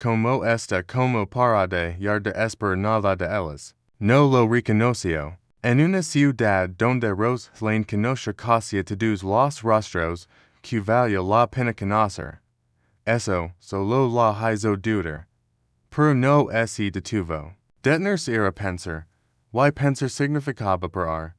como esta como parade yar de esper nada de ellas. No lo reconoció. En una ciudad donde Rose Lane conoce casi a todos los rostros que vale la pena conocer. Eso solo la hizo dudar. Pero no se detuvo. Detenerse era pensar. Y pensar significaba parar.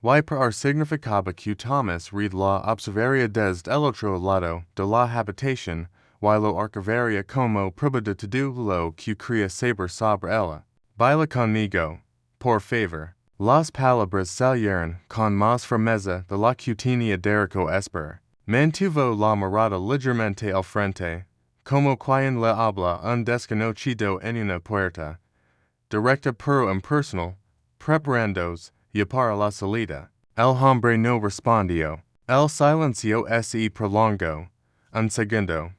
Y parar significaba que Thomas Reed la observaría desde el otro lado de la habitación, y lo archivaría como prueba de todo lo que quería saber sobre ella. Baila conmigo, por favor. Las palabras salieron con más firmeza de la que tenía derecho esperar. Mantuvo la mirada ligeramente al frente, como quien le habla un desconocido en una puerta. Directa pero impersonal, preparándose ya para la salida. El hombre no respondió. El silencio se prolongó. Un segundo.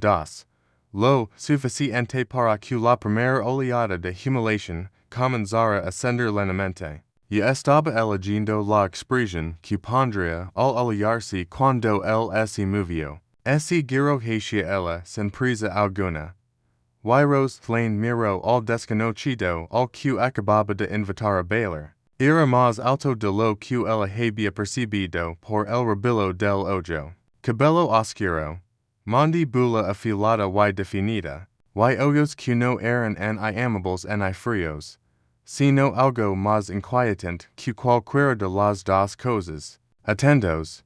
Dos. Lo suficiente para que la primera oleada de humiliación comenzara a ascender lentamente. Ya estaba eligiendo la expresión que pondría al aliarse cuando él se movió. Se giró hacia ella sin prisa alguna. Y Rose Lane miró al desconocido al que acababa de invitar a bailar. Era más alto de lo que ella había percibido por el rabillo del ojo. Cabello oscuro. Mandíbula afilada y definida. Y ojos que no eran amables ni fríos, sino algo más inquietante que cualquiera de las dos cosas. Atentos.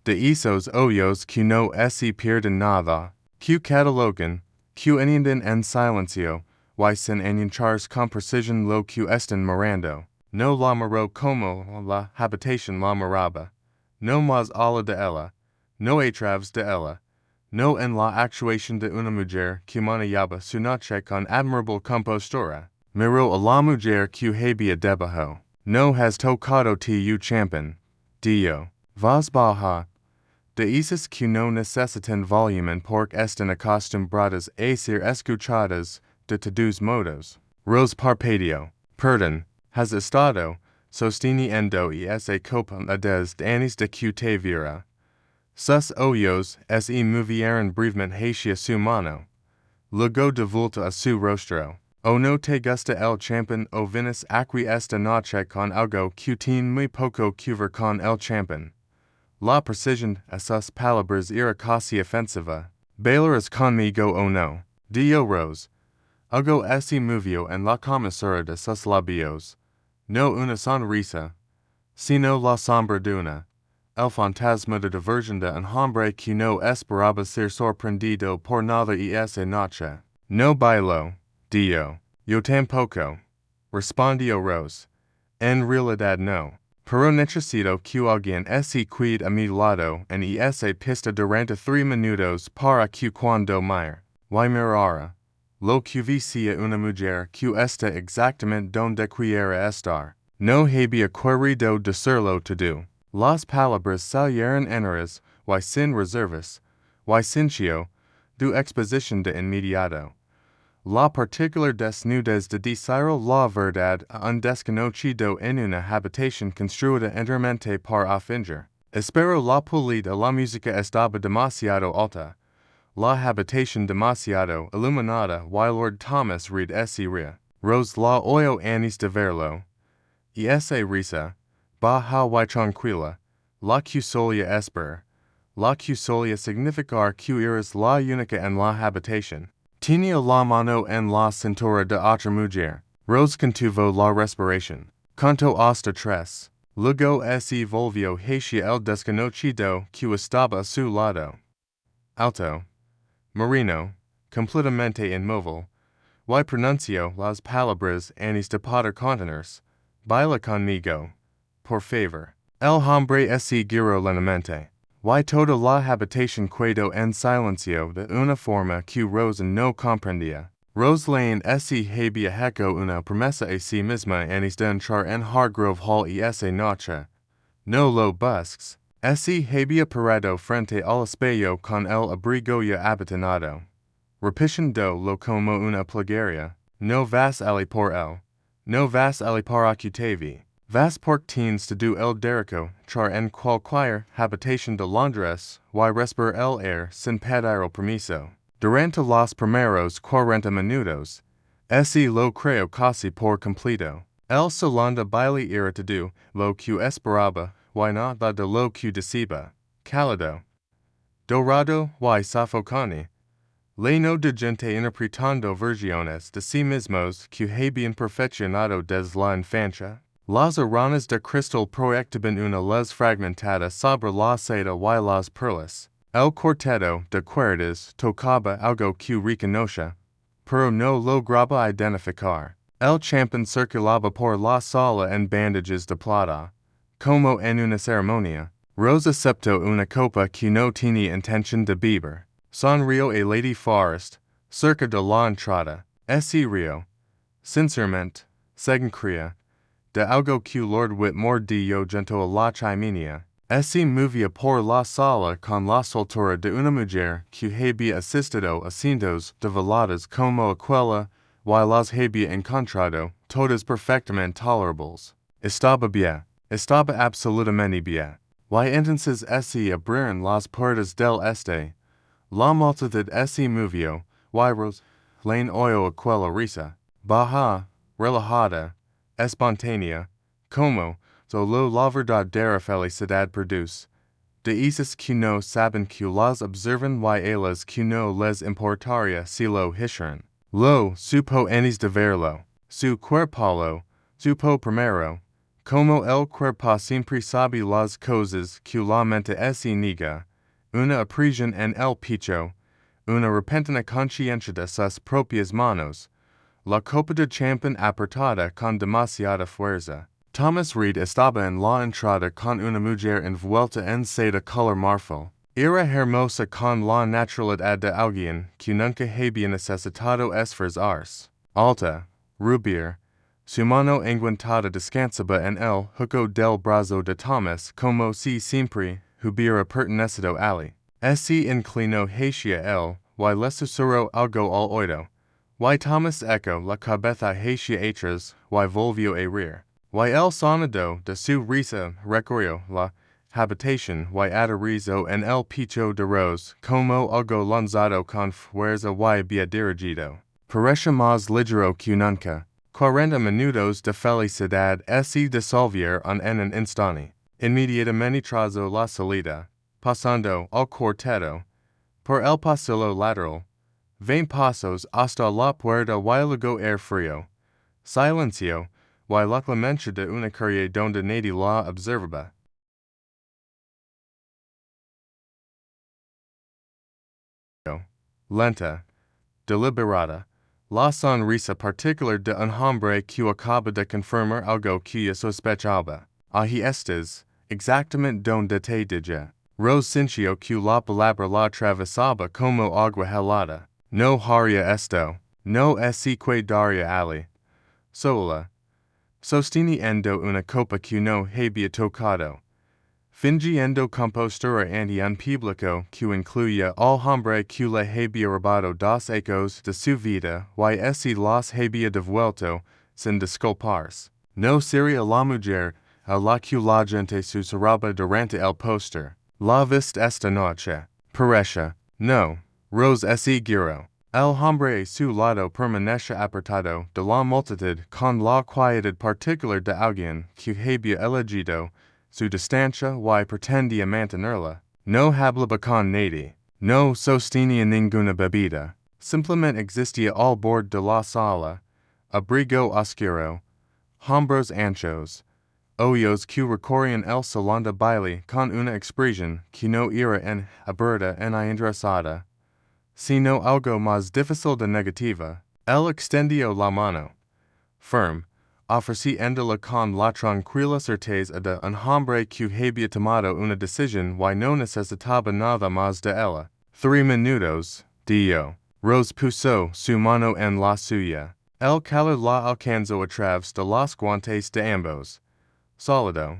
De esos ojos que no se pierden nada, que catalogan, que entienden en silencio, y sin anunciar con precisión lo que están mirando. No la miró como la habitación la miraba. No más allá de ella. No a través de ella. No en la actuación de una mujer que manejaba su noche con admirable compostura. Miró a la mujer que había debajo. No has tocado tu champion. Dio. Vas baja. De esas que no necesitan volumen porque están acostumbradas a ser escuchadas de todos modos. Rose parpadeó. Perdón. Has estado sosteniendo esa copa desde antes de que te viera. Sus ojos se movieron brevemente hacia su mano. Luego de vuelta a su rostro. O no te gusta el champán o vienes aquí esta noche con algo que tiene muy poco que ver con el champán. La precisión a sus palabras era casi ofensiva. ¿Bailarás conmigo o no? Dio Rose. Algo se movió en la comisura de sus labios. No una sonrisa, sino la sombra de una. El fantasma de diversión de un hombre que no esperaba ser sorprendido por nada esa noche. No bailó, Dio. Yo tampoco. Respondió Rose. En realidad no. Pero necesito que alguien se quede a mi lado en esa pista durante 3 minutos para que cuando mire, y mirara. Lo que vi sea una mujer que está exactamente donde quiera estar. No había querido decirlo todo. Las palabras salieron enteras, y sin reservas, y sincio, de exposición de inmediato. La particular desnudez de decir la verdad a un desconocido en una habitación construida enteramente para ofender. Espero la pulido de la música estaba demasiado alta. La habitación demasiado iluminada y Lord Thomas Reed se ría. Rose la oyó antes de verlo. Y esa risa, baja y tranquila, la que solía esperar. La que solía significar que eres la única en la habitación. Tenía la mano en la cintura de otra mujer. Rose contuvo la respiración. Contó hasta 3. Luego se volvió hacia el desconocido que estaba a su lado. Alto. Marino, completamente inmóvil, y pronunció las palabras antes de poder contenerse. Baila conmigo, por favor. El hombre se giró lentamente. Y toda la habitación quedó en silencio de una forma que Rose no comprendía. Rose Lane se había hecho una promesa a sí misma antes de entrar en Hargrove Hall esa noche. No lo busques. Se había parado frente al espejo con el abrigo ya abotonado. Repitiendo-lo como una plegaria. No vas a por él. No vas a para que te vi. Vas por tienes de el derecho char en cualquier habitación de Londres y respirar el air sin pedir el permiso. Durante los primeros 40 minutos, ese lo creo casi por completo. El segundo baile era todo lo que esperaba, y nada de lo que deseaba. Cálido, dorado y sofocante. Lleno de gente interpretando versiones de sí mismos que habían perfeccionado desde la infancia. Las aranas de cristal proyectaban una luz fragmentada sobre la seda y las perlas. El cuarteto de cuerdas tocaba algo que reconocía, pero no lograba identificar. El champán circulaba por la sala en bandages de plata, como en una ceremonia. Rose aceptó una copa que no tenía intención de beber. Sonrió a Lady Forest, cerca de la entrada. Ese río, sinceramente, según creía, de algo que Lord Whitmore dio junto a la chimenea. Se movía por la sala con la soltura de una mujer que había asistido a cientos de veladas como aquella, y las había encontrado todas perfectamente tolerables. Estaba absolutamente bien. Y entonces se abrieron las puertas del este. La multitud se movió, y Rose Lane oyó aquella risa, baja, relajada, espontánea, como solo la verdadera felicidad produce. De esas que no saben que las observan y a las que no les importaría si lo hicieran. Lo supo antes de verlo. Su cuerpo lo supo primero. Como el cuerpo siempre sabe las cosas que la mente se niega. Una impresión en el pecho, una repentina conciencia de sus propias manos, la copa de champán apretada con demasiada fuerza. Thomas Reed estaba en la entrada con una mujer envuelta en seda color marfil. Era hermosa con la naturalidad de alguien que nunca había necesitado esforzarse. Alta, rubia, su mano enguantada descansaba en el hueco del brazo de Thomas como si siempre hubiera pertenecido a él. Se inclinó hacia él, y le susurró algo al oído. Y Thomas echó la cabeza hacia atrás, y volvió a reír. Y el sonido de su risa recorrió la habitación y aterrizó en el pecho de Rose como algo lanzado con fuerza y bien dirigido. Parecía más ligero que nunca. 40 minutos de felicidad se disolvieron en un instante. Inmediatamente tras la salida, pasando al cuarteto, por el pasillo lateral, 20 pasos hasta la puerta y luego air frío, silencio, y la clemencia de una calle donde nadie la observaba. Lenta, deliberada, la sonrisa particular de un hombre que acaba de confirmar algo que sospechaba. Ahí estás, exactamente donde te dije. Rose sintió que la palabra la atravesaba como agua helada. No haría esto, no se quedaría allí. Sola, sosteniendo una copa que no había tocado. Fingiendo compostura ante un público que incluía al hombre que le había robado dos ecos de su vida y se los había devuelto sin disculparse. No sería la mujer a la que la gente susurraba durante el póster. La viste esta noche. Parecía, no. Rose se giró. El hombre a su lado permanecía apartado de la multitud con la quietud particular de alguien que había elegido su distancia y pretendía mantenerla. No hablaba con nadie. No sostenía ninguna bebida. Simplemente existía al borde de la sala. Abrigo oscuro. Hombros anchos. Ojos que recorrían el salón de baile con una expresión que no era en aberta ni interesada, sino algo más difícil de negativa. Él extendió la mano. Firme, ofreciéndola con la tranquila certeza de un hombre que había tomado una decisión y no necesitaba nada más de ella. 3 minutos, dijo. Rose puso su mano en la suya. El calor la alcanzó a través de los guantes de ambos. Sólido,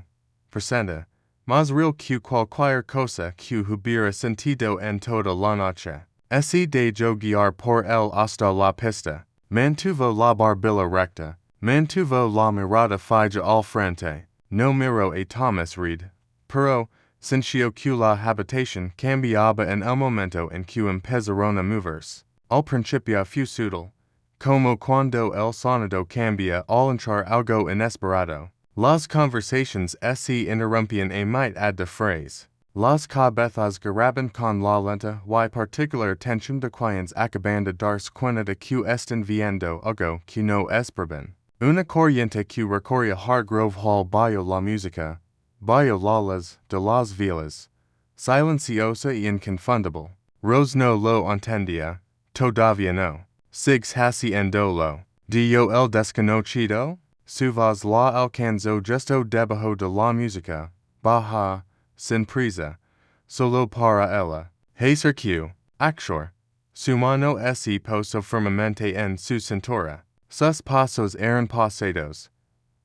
presente, más real que cualquier cosa que hubiera sentido en toda la noche. Se dejó guiar por él hasta la pista. Mantuvo la barbilla recta. Mantuvo la mirada fija al frente. No miró a Thomas Reed. Pero, Sincio que la habitación cambiaba en el momento en que empezaron a moverse. Al principio fue sutil, como cuando el sonido cambia al entrar algo inesperado. Las conversaciones se interrumpían a mitad de phrase. Las cabezas giraban con la lenta y particular atención de quienes acaban de darse cuenta de que están viendo algo que no esperaban. Una corriente que recorría Hargrove Hall bajo la música, bajo las de las vilas, silenciosa y inconfundible. Rose no lo entendía, todavía no. Sigs haciéndolo. Dio el desconocido? Su voz la alcanzó justo debajo de la música, baja, sin prisa, solo para ella. Hacer que, actor, su mano se posó firmemente en su cintura. Sus pasos eran pausados,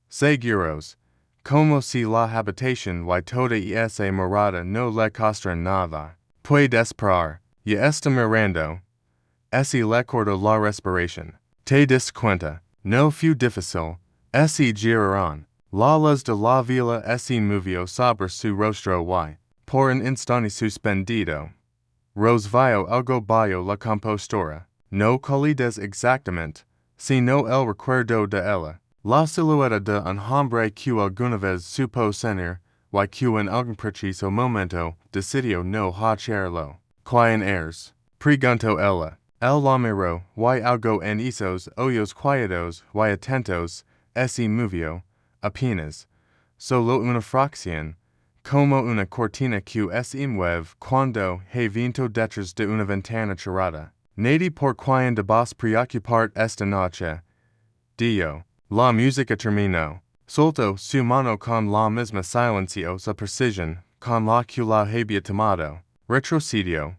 seguros, como si la habitación y toda esa morada no le costaran nada. Puede esperar, ya está mirando. Se le cortó la respiración. Te das cuenta, no fue difícil. Se giraron. La luz de la vila se movió sobre su rostro y, por un instante suspendido, Rose vio algo bajo la compostura. No calidez exactamente, sino el recuerdo de ella. La silueta de un hombre que alguna vez supo sentir, y que en algún preciso momento decidió no hacerlo. ¿Quién eres? Preguntó ella. Él la miró, y algo en esos ojos quietos y atentos se movió, apenas, solo una fracción, como una cortina que se mueve cuando hay viento detrás de una ventana cerrada. Nadie por quien debas preocupar esta noche. Dio. La música terminó. Soltó su mano con la misma silenciosa precisión con la que la había tomado. Retrocedió.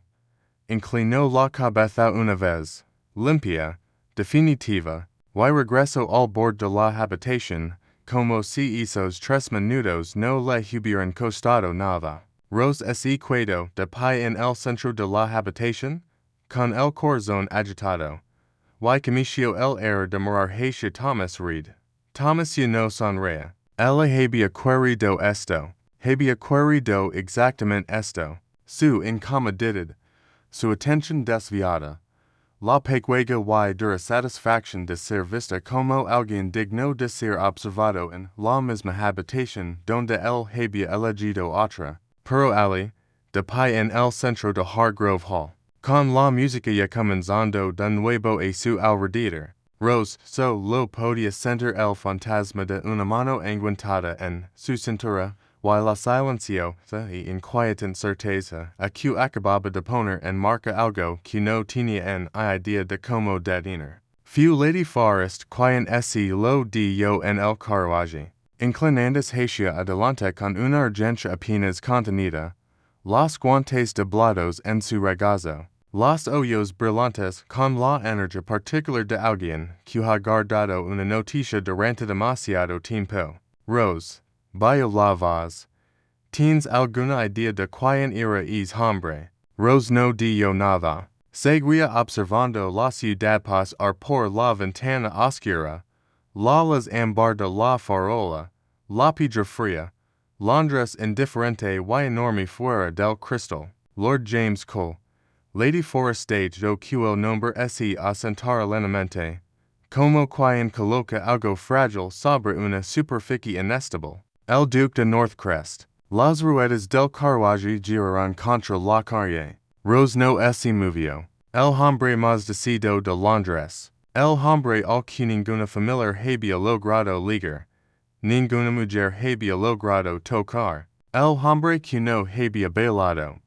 Inclinó la cabeza una vez, limpia, definitiva, y regresó al borde de la habitación, como si esos 3 minutos no le hubieran costado nada. Rose se quedó de pie en el centro de la habitación, con el corazón agitado, y cometió el error de mirar hacia Thomas Reed. Thomas ya no sonreía. Ella había querido esto, había querido exactamente esto, su incomodidad, su atención desviada, la pequeña y dura satisfacción de ser vista como alguien digno de ser observado en la misma habitación donde él había elegido otra, pero allí, de pie en el centro de Hargrove Hall, con la música ya comenzando de nuevo a su alrededor, Rose solo podía sentir el fantasma de una mano enguantada en su cintura, y la silenciosa y inquietante certeza a que acababa de poner en marcha algo que no tenía en idea de cómo detener. Fue Lady Forrest quien se lo dio en el carruaje, inclinándose hacia adelante con una urgencia apenas contenida, los guantes doblados en su regazo, los ojos brillantes con la energía particular de alguien que ha guardado una noticia durante demasiado tiempo. Rose. Bajo la voz. ¿Tienes alguna idea de quién era ese hombre? Rose no dio nada. Seguía observando la ciudad pasar por la ventana oscura, la luz ámbar de la farola, la piedra fría, Londres indiferente y enorme fuera del cristal. Lord James Cole. Lady Forrest stage do que el nombre se asentara lentamente, como quien coloca algo frágil sobre una superficie inestable. El Duque de Northcrest. Las ruedas del carruaje giraron contra la calle. Rose no se movió. El hombre más decidido de Londres. El hombre al que ninguna familia había logrado ligar. Ninguna mujer había logrado tocar. El hombre que no había bailado.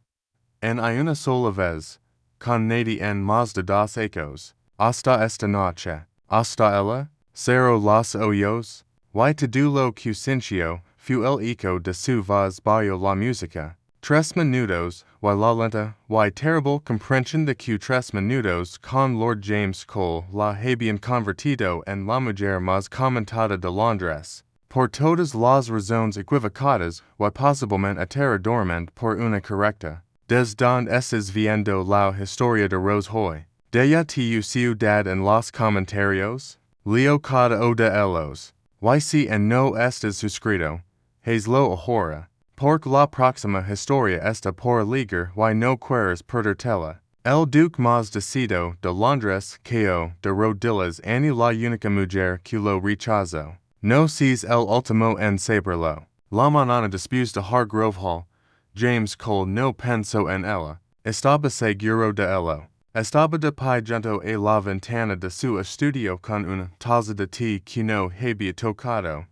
En una sola vez. Con nadie en más de 2 ecos. Hasta esta noche. Hasta ella. Cerró los ojos. Y todo lo que sintió fue el eco de su voz bajo la música. 3 minutos, y la lenta y terrible comprensión de que 3 minutos con Lord James Cole la habían convertido en la mujer más comentada de Londres, por todas las razones equivocadas y posiblemente aterradoramente por una correcta. Desde donde estás viendo la historia de Rose hoy. De tu ciudad en los comentarios. Leo cada o de ellos. Y si en no estás suscrito, hazlo ahora. Porc la proxima historia esta por liger y no queres perdertela. El duque más decido de Londres ko de rodillas ani la única mujer que lo rechazo. No sees el ultimo en saberlo. La manana después de Hargrove Hall, James Cole no pensó en ella. Estaba seguro de ello. Estaba de pie junto a la ventana de su estudio con una taza de té que no había tocado,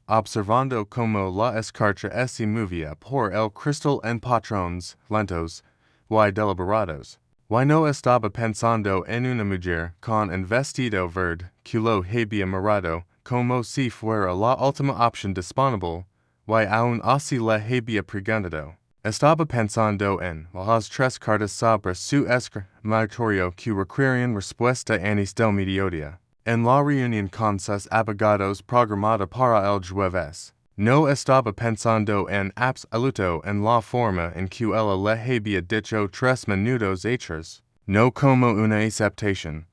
observando como la escarcha se movía por el cristal en patrones lentos y deliberados. Y no estaba pensando en una mujer con un vestido verde que lo había mirado como si fuera la última opción disponible, y aún así le había preguntado. Estaba pensando en las tres cartas sobre su escritorio que requerían respuesta antes del mediodía, en la reunión con sus abogados programada para el jueves. No estaba pensando en absoluto en la forma en que ella le había dicho 3 minutos atrás, no como una aceptación,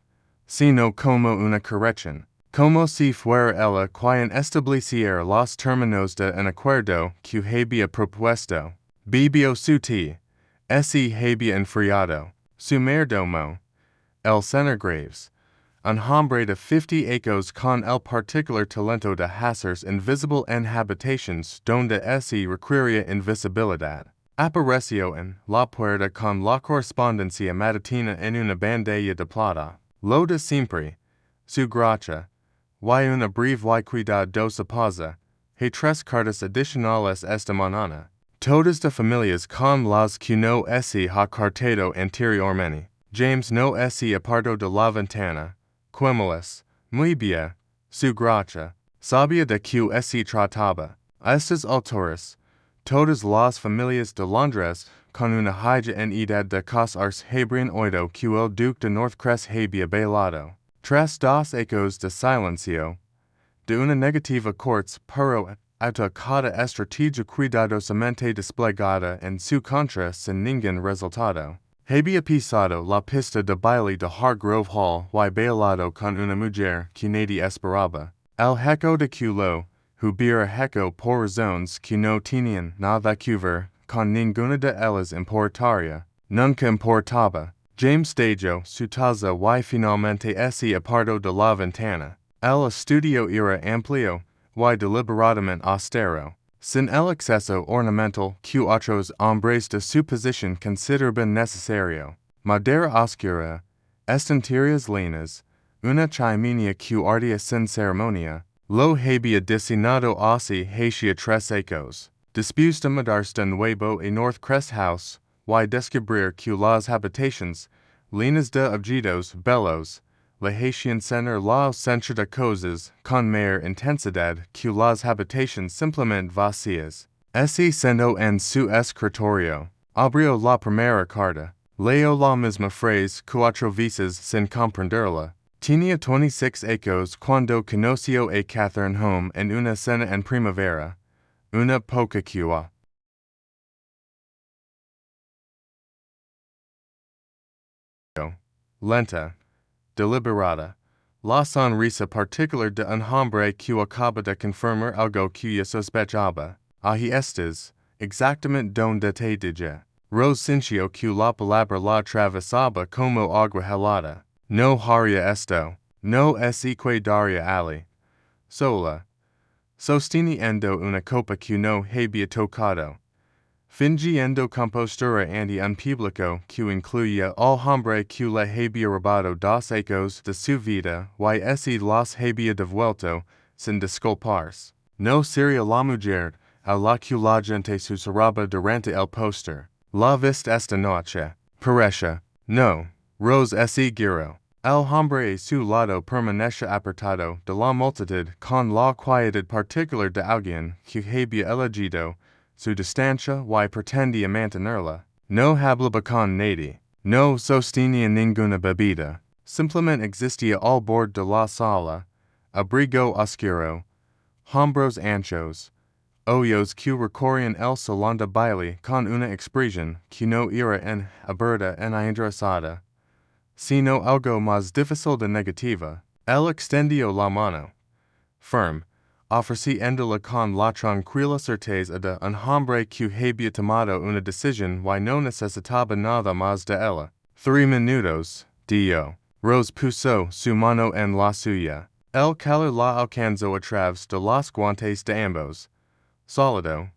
sino como una corrección, como si fuera ella quien estableciera los términos de un acuerdo que había propuesto. Bebió su té, se había enfriado, su mayordomo, el señor Graves, un hombre de 50 años con el particular talento de hacerse invisible en habitaciones donde se requería invisibilidad, apareció en la puerta con la correspondencia matutina en una bandeja de plata, lo de siempre, su gracia, y una breve y cuidadosa pausa, y 3 cartas adicionales esta mañana. Todas de familias con las que no se ha cartado anteriormente. James no se apartó de la ventana. Quemelas, muy bien, su gracia, sabía de que se trataba. A estas alturas, todas las familias de Londres, con una haya en edad de casarse habrían oído que el duque de Northcrest había bailado. Tras 2 ecos de silencio, de una negativa corta pero cada estrategia cuidadosamente desplegada en su contra sin ningún resultado. Había pisado la pista de baile de Hargrove Hall y bailado con una mujer que nadie esperaba. El hecho de que lo hubiera hecho por razones que no tenían nada que ver con ninguna de ellas importaría, nunca importaba. James dejó su taza y finalmente se apartó de la ventana. El estudio era amplio y deliberadamente austero, sin el exceso ornamental que otros hombres de su posición consideraban necesario. Madera oscura, estanterías linas, una chimenea que ardía sin ceremonia, lo había designado así hacía 3 ecos. Después de mudarse de nuevo a Northcrest House, y descubrir que las habitaciones, llenas de objetos bellos, le hacían sentir la ausencia de cosas con mayor intensidad que las habitaciones simplemente vacías. Se sentó en su escritorio, abrió la primera carta, leyó la misma frase 4 veces sin comprenderla. Tenía 26 años cuando conoció a Catherine Home en una cena en primavera, una poca cua. Lenta, deliberada, la sonrisa particular de un hombre que acaba de confirmar algo que ya sospechaba. Ahí estás, exactamente donde te dije. Rose sintió que la palabra la atravesaba como agua helada. No haría esto, no es que daría ali. Sola, sosteniendo una copa que no había tocado. Fingiendo compostura ante un público que incluía al hombre que le había robado 2 ecos de su vida y se los había devuelto sin disculparse. No sería la mujer a la que la gente susurraba durante el póster. La vista esta noche. Parece. No. Rose se giró. El hombre a su lado permanece apartado de la multitud con la quietud particular de alguien que había elegido su distancia y pretendía mantenerla. No hablaba con nadie. No sostenía ninguna bebida. Simplemente existía al borde de la sala. Abrigo oscuro. Hombros anchos. Ojos que recorrían el salón de baile con una expresión que no era en aberta en interesada, sino algo más difícil de negativa. Él extendió la mano. Firme, ofrecí endula con la tranquila certeza de un hombre que había tomado una decisión y no necesitaba nada más de ella. 3 minutos, dio. Rose puso su mano en la suya. El calor la alcanzó a través de los guantes de ambos. Solido,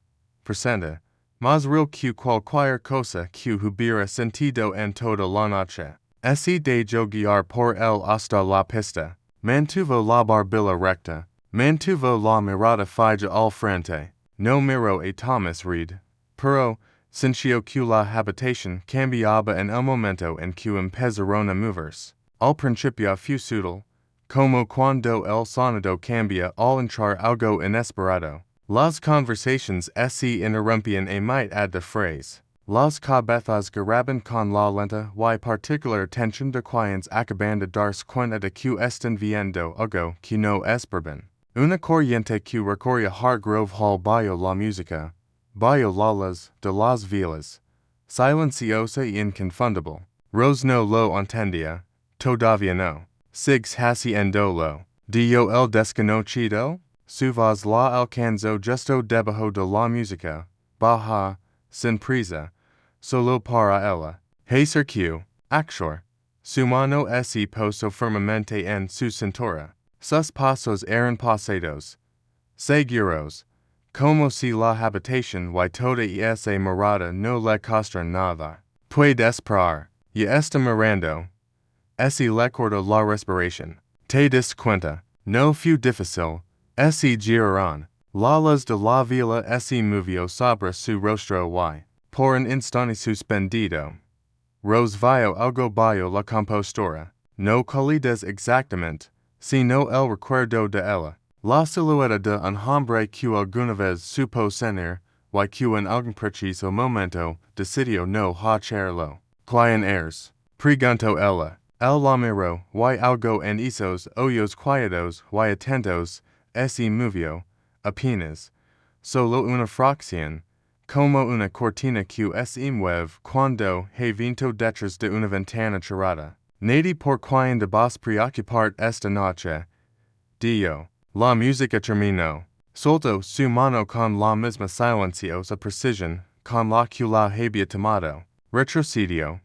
presente, más real que cualquier cosa que hubiera sentido en toda la noche. Ese de yo guiar por él hasta la pista. Mantuvo la barbilla recta. Mantuvo la mirada fija al frente. No miró a Thomas Reed. Pero, sintió que la habitación cambiaba en el momento en que empezaron a moverse. Al principio fue sutil, como cuando el sonido cambia al entrar algo inesperado. Las conversaciones se interrumpían a mitad de phrase. Las cabezas giraban con la lenta y particular atención de quienes acaban de darse cuenta de que están viendo algo que no es bien. Una corriente que recorría Hargrove Hall bajo la música, bajo la luz de las velas, silenciosa y inconfundible. Rose no lo entendía, todavía no. Sigues haciéndolo. Dio el desconocido? Su voz la alcanzó justo debajo de la música, baja, sin prisa, solo para ella. Hacer que, actor, su mano se posó firmemente en su cintura. Sus pasos eran pasados, seguros, como si la habitación y toda esa morada no le costaran nada. Puede esperar, y está mirando. Se le cortó la respiración. Te das cuenta, no fue difícil. Se giraron. La luz de la vela se movió sobre su rostro y, por un instante suspendido, Rose vio algo bajo la compostura. No calidez exactamente, sino el recuerdo de ella. La silueta de un hombre que alguna vez supo sentir, y que en algún preciso momento decidió no hacerlo. ¿Quién eres? Preguntó ella. Él la miró, y algo en esos ojos quietos y atentos se movió, apenas, solo una fracción, como una cortina que se mueve cuando hay viento detrás de una ventana cerrada. Nadie por quien debas preocupar esta noche. Dio. La música terminó. Soltó su mano con la misma silenciosa precisión con la que la había tomado. Retrocedió.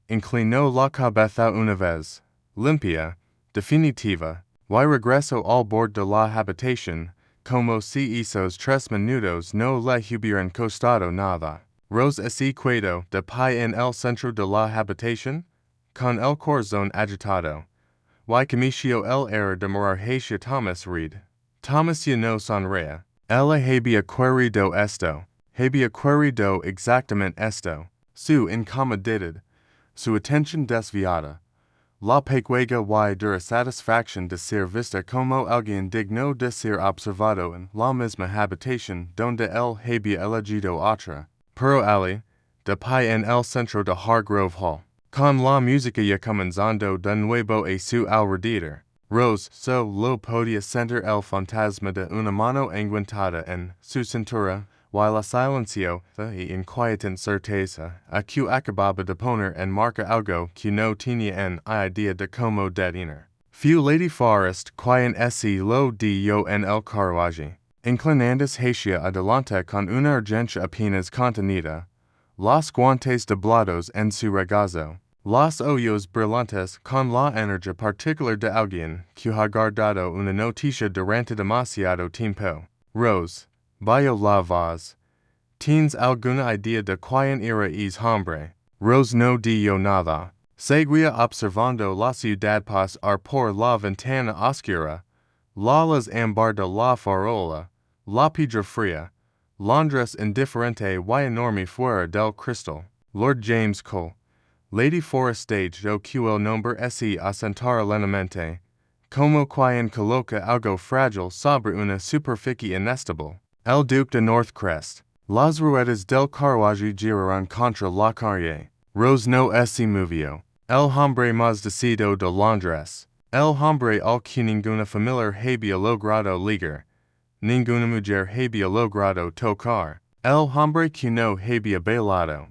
Inclinó la cabeza una vez, limpia, definitiva, y regresó al borde de la habitación, como si esos 3 minutos no le hubieran costado nada. Rose se quedó de pie en el centro de la habitación, con el corazón agitado. Y cometió el error de mirar hacia Thomas Reed. Thomas ya no sonreía. Ella había querido esto. Había querido exactamente esto. Su incomodidad. Su atención desviada. La pequeña y dura satisfacción de ser vista como alguien digno de ser observado en la misma habitación donde él había elegido otra. Pero Ali, de pie en el centro de Hargrove Hall, con la música ya comenzando de nuevo a su alrededor, Rose solo podía sentir el fantasma de una mano enguantada en su cintura, y la silencio y inquietante certeza a que acababa de poner en marca algo que no tenía en idea de cómo detener. Fue Lady Forrest quien se lo dio en el carruaje, inclinándose hacia adelante con una urgencia apenas contenida, los guantes doblados en su regazo, los ojos brillantes con la energía particular de alguien que ha guardado una noticia durante demasiado tiempo. Rose, bajo la voz. ¿Tienes alguna idea de quién era ese hombre? Rose no dio nada. Seguía observando la ciudad pasar por la ventana oscura, la luz ámbar de la farola, la piedra fría, Londres indiferente y enorme fuera del cristal. Lord James Cole. Lady Forrest yo que el nombre se asentara lentamente, como quien coloca algo frágil sobre una superficie inestable. El Duque de Northcrest. Las ruedas del carruaje giraron contra la calle. Rose no se movió. El hombre más decidido de Londres. El hombre al que ninguna familia había logrado ligar. Ninguna mujer había logrado tocar. El hombre que no había bailado.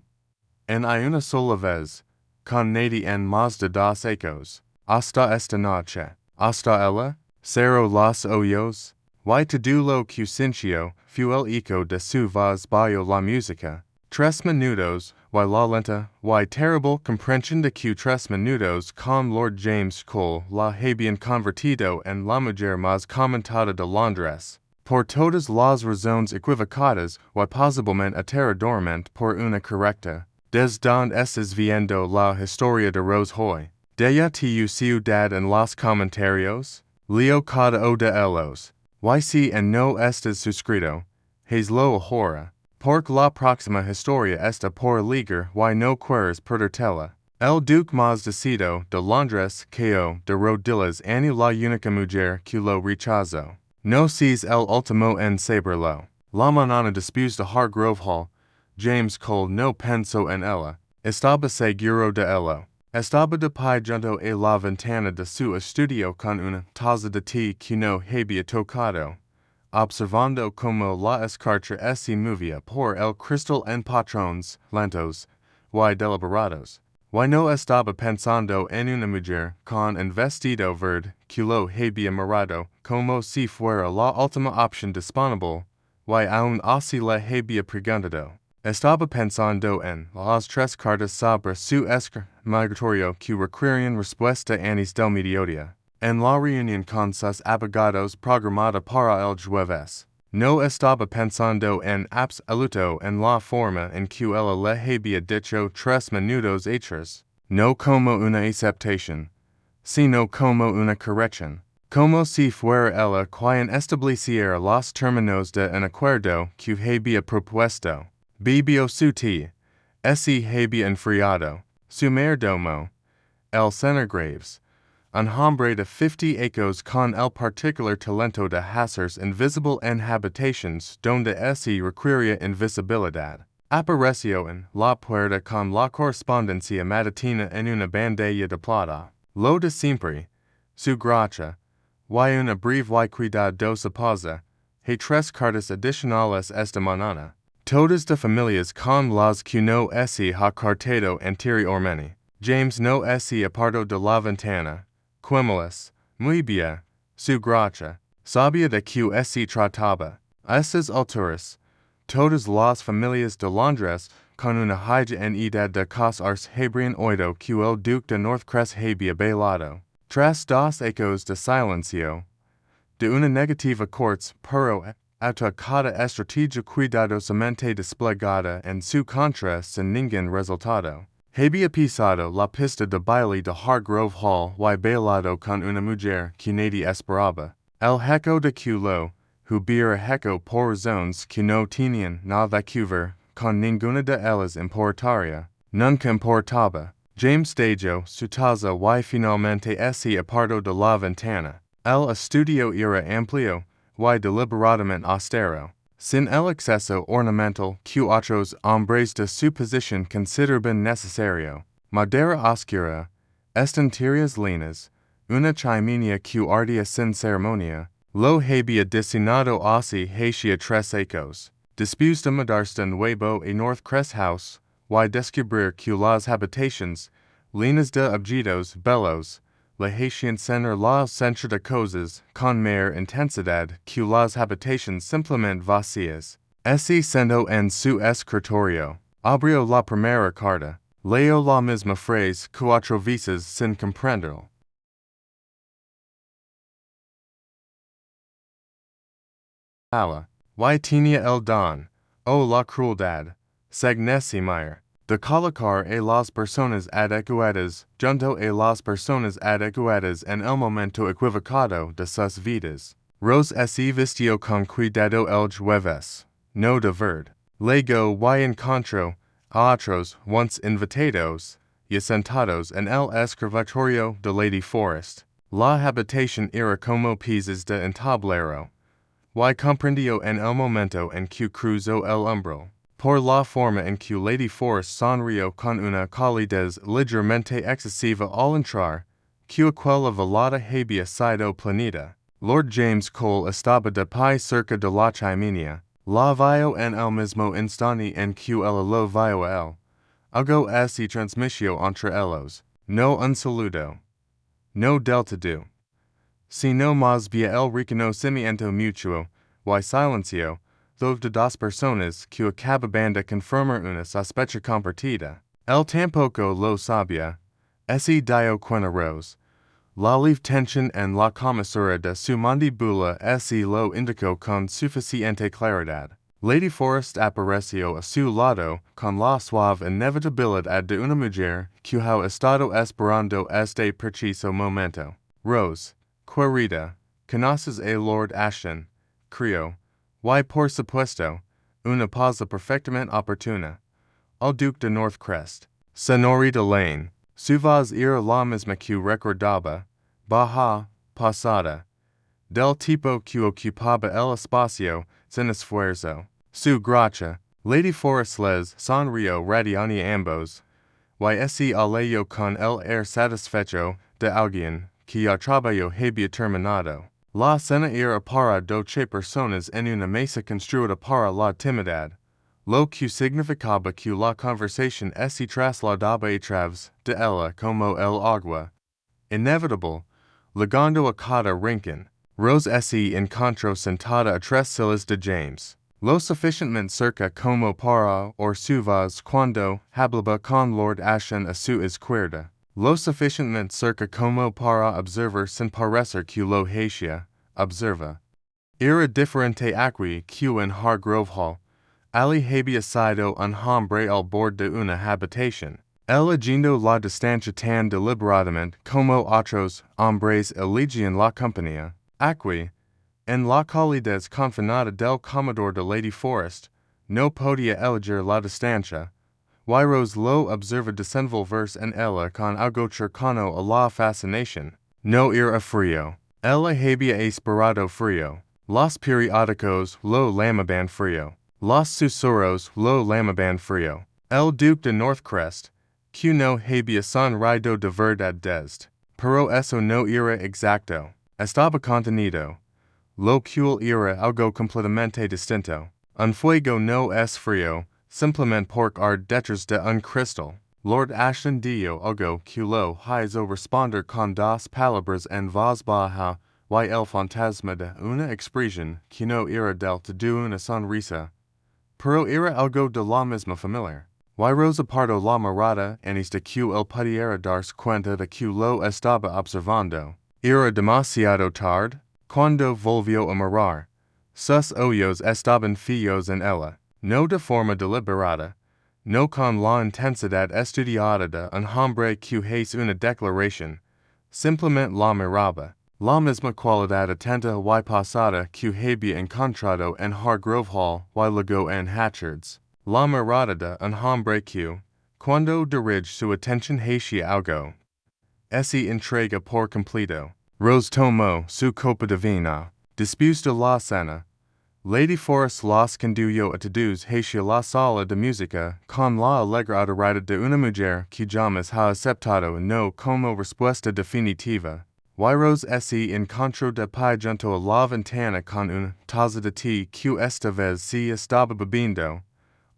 En una sola vez, con nadie en más de 2 ecos. Hasta esta noche. Hasta ella. Cerró los ojos. y tedulo q cincio, fuel eco de su voz bajo la música. 3 minutos, y la lenta, y terrible comprensión de q 3 minutos con Lord James Cole, la habían convertido en la mujer más comentada de Londres. Por todas las razones equivocadas, y posiblemente aterradoramente por una correcta. Des donde estás viendo la historia de Rose Hoy. De tu ciudad en los comentarios? Leo cada o de ellos. Y si en no estás suscrito, haz lo ahora. Porque la próxima historia está por ligar y no quieres perdértela. El duque más decido de Londres ko de rodillas ani la única mujer que lo rechazó. No sees el último en saberlo. La mañana después de Hargrove Hall, James Cole no pensó en ella. Estaba seguro de ello. Estaba de pie junto a la ventana de su estudio con una taza de té que no había tocado, observando como la escarcha se movía por el cristal en patrones lentos y deliberados. Y no estaba pensando en una mujer con un vestido verde que lo había mirado como si fuera la última opción disponible, y aún así le había preguntado. Estaba pensando en las 3 cartas sobre su escritor migratorio que requerían respuesta antes del mediodía, en la reunión con sus abogados programada para el jueves. No estaba pensando en absoluto en la forma en que ella le había dicho 3 minutos atrás, no como una aceptación, sino como una corrección. Como si fuera ella quien estableciera los términos de un acuerdo que había propuesto. Bebió su té, se había enfriado, su mayordomo, el señor Graves, un hombre de 50 años con el particular talento de hacerse invisible en habitaciones donde se requería invisibilidad. Apareció en la puerta con la correspondencia matutina en una bandeja de plata, lo de siempre, su gracia, y una breve y cuidadosa pausa, hay 3 cartas adicionales esta mañana. Todas de familias con las que no se ha cartado anteriormente. James no se apartó de la ventana. Quemelas, muy bien, su gracia, sabía de que se trataba. Estas alturas, todas las familias de Londres, con una haya en edad de casarse habrían oído que el duque de Northcrest había bailado. Tras 2 ecos de silencio, de una negativa cortes, pero a cada estrategia cuidadosamente desplegada en su contra sin ningún resultado. Había pisado la pista de baile de Hargrove Hall y bailado con una mujer que nadie esperaba. El hecho de que lo hubiera hecho por razones que no tenían nada que ver con ninguna de ellas importaría. Nunca importaba. James dejó su taza y finalmente se apartó de la ventana. El estudio era amplio y deliberadamente austero, sin el exceso ornamental que otros hombres de su posición consideraban necesario. Madera oscura, estanterías linas, una chimenea que ardía sin ceremonia, lo había destinado así hacia 3 ecos. Después de mudarse de nuevo a Northcrest House, y descubrir que las habitaciones, llenas de objetos bellos, le hacían sentir la centro de cosas con mayor intensidad que las habitaciones simplemente vacías. Siendo en su escritorio, abrió la primera carta, leyó la misma frase 4 veces sin comprenderlo. Y tenía el don, o la crueldad, sagnesimier, de colocar a las personas adecuadas junto a las personas adecuadas en el momento equivocado de sus vidas. Rose se vistió con cuidado el jueves, no de verde. Luego y encontró a otros once invitados y sentados en el escritorio de Lady Forest. La habitación era como piezas de un tablero. Y comprendió en el momento en que cruzó el umbral, por la forma en que Lady Forest sonrió con una calidez ligeramente excesiva al entrar, que aquella velada había sido planida. Lord James Cole estaba de pie cerca de la chimenea, la vio en el mismo instante en que ella lo vio a él. Algo se transmitió entre ellos, no un saludo, no del todo, si no más via el reconocimiento mutuo, y silencio, dos de dos personas que acaban de confirmar una sospecha compartida. El tampoco lo sabía, ese dio cuenta rose. La live tension en la comisura de su mandíbula ese lo indicó con suficiente claridad. Lady Forrest apareció a su lado con la suave inevitabilidad de una mujer que ha estado esperando este preciso momento. Rose, querida, conoces a Lord Ashton, creo, y por supuesto, una pausa perfectamente oportuna. Al Duque de Northcrest. Señorita Lane, su voz era la misma que recordaba, baja, pasada, del tipo que ocupaba el espacio sin esfuerzo. Su gracia, Lady Forrest les sonrió radiante a ambos, y ese aleyo con el air satisfecho de alguien que ya trabajo había terminado. La cena era para 12 personas en una mesa construida para la intimidad, lo que significaba que la conversación se trasladaba a través de ella como el agua. Inevitable, llegando a cada rincón, Rose se encontró sentada a 3 filas de James, lo suficientemente cerca como para oír su voz cuando hablaba con Lord Ashton a su izquierda, lo suficientemente cerca como para observar sin parecer que lo hacía, observa. Era diferente aquí que en Hargrove Hall. Ali había sido un hombre al bord de una habitación. Eligiendo la distancia tan deliberadamente como otros hombres eligían la compañía. Aquí, en la calidad confinada del comedor de Lady Forrest, no podía elegir la distancia. Rose lo observa desenvolverse en ella con algo cercano a la fascinación. No era frío. Ella había esperado frío. Los periódicos lo llamaban frío. Los susurros lo llamaban frío. El Duque de Northcrest, que no había sonrido de verdad desde. Pero eso no era exacto. Estaba contenido. Lo cual era algo completamente distinto. Un fuego no es frío, simplemente porque arde detrás de un cristal. Lord Ashton dio algo que lo hizo responder con dos palabras en voz baja, y el fantasma de una expresión que no era del todo una sonrisa, pero era algo de la misma familia. Rose apartó la mirada antes de que él pudiera darse cuenta de que lo estaba observando. Era demasiado tarde. Cuando volvió a mirar, sus ojos estaban fijos en ella, no de forma deliberada, no con la intensidad estudiada de un hombre que hace una declaración, simplemente la miraba. La misma cualidad atenta y pasada que había encontrado en Hargrove Hall y luego en Hatchards. La mirada de un hombre que, cuando dirige su atención hacia algo, se entrega por completo. Rose tomó su copa de vino, después de la cena. Lady Forrest los condujo a todos hacia la sala de música con la alegre adorada de una mujer que jamás ha aceptado no como respuesta definitiva. Rose se encontró de pie junto a la ventana con una taza de té que esta vez se estaba bebiendo,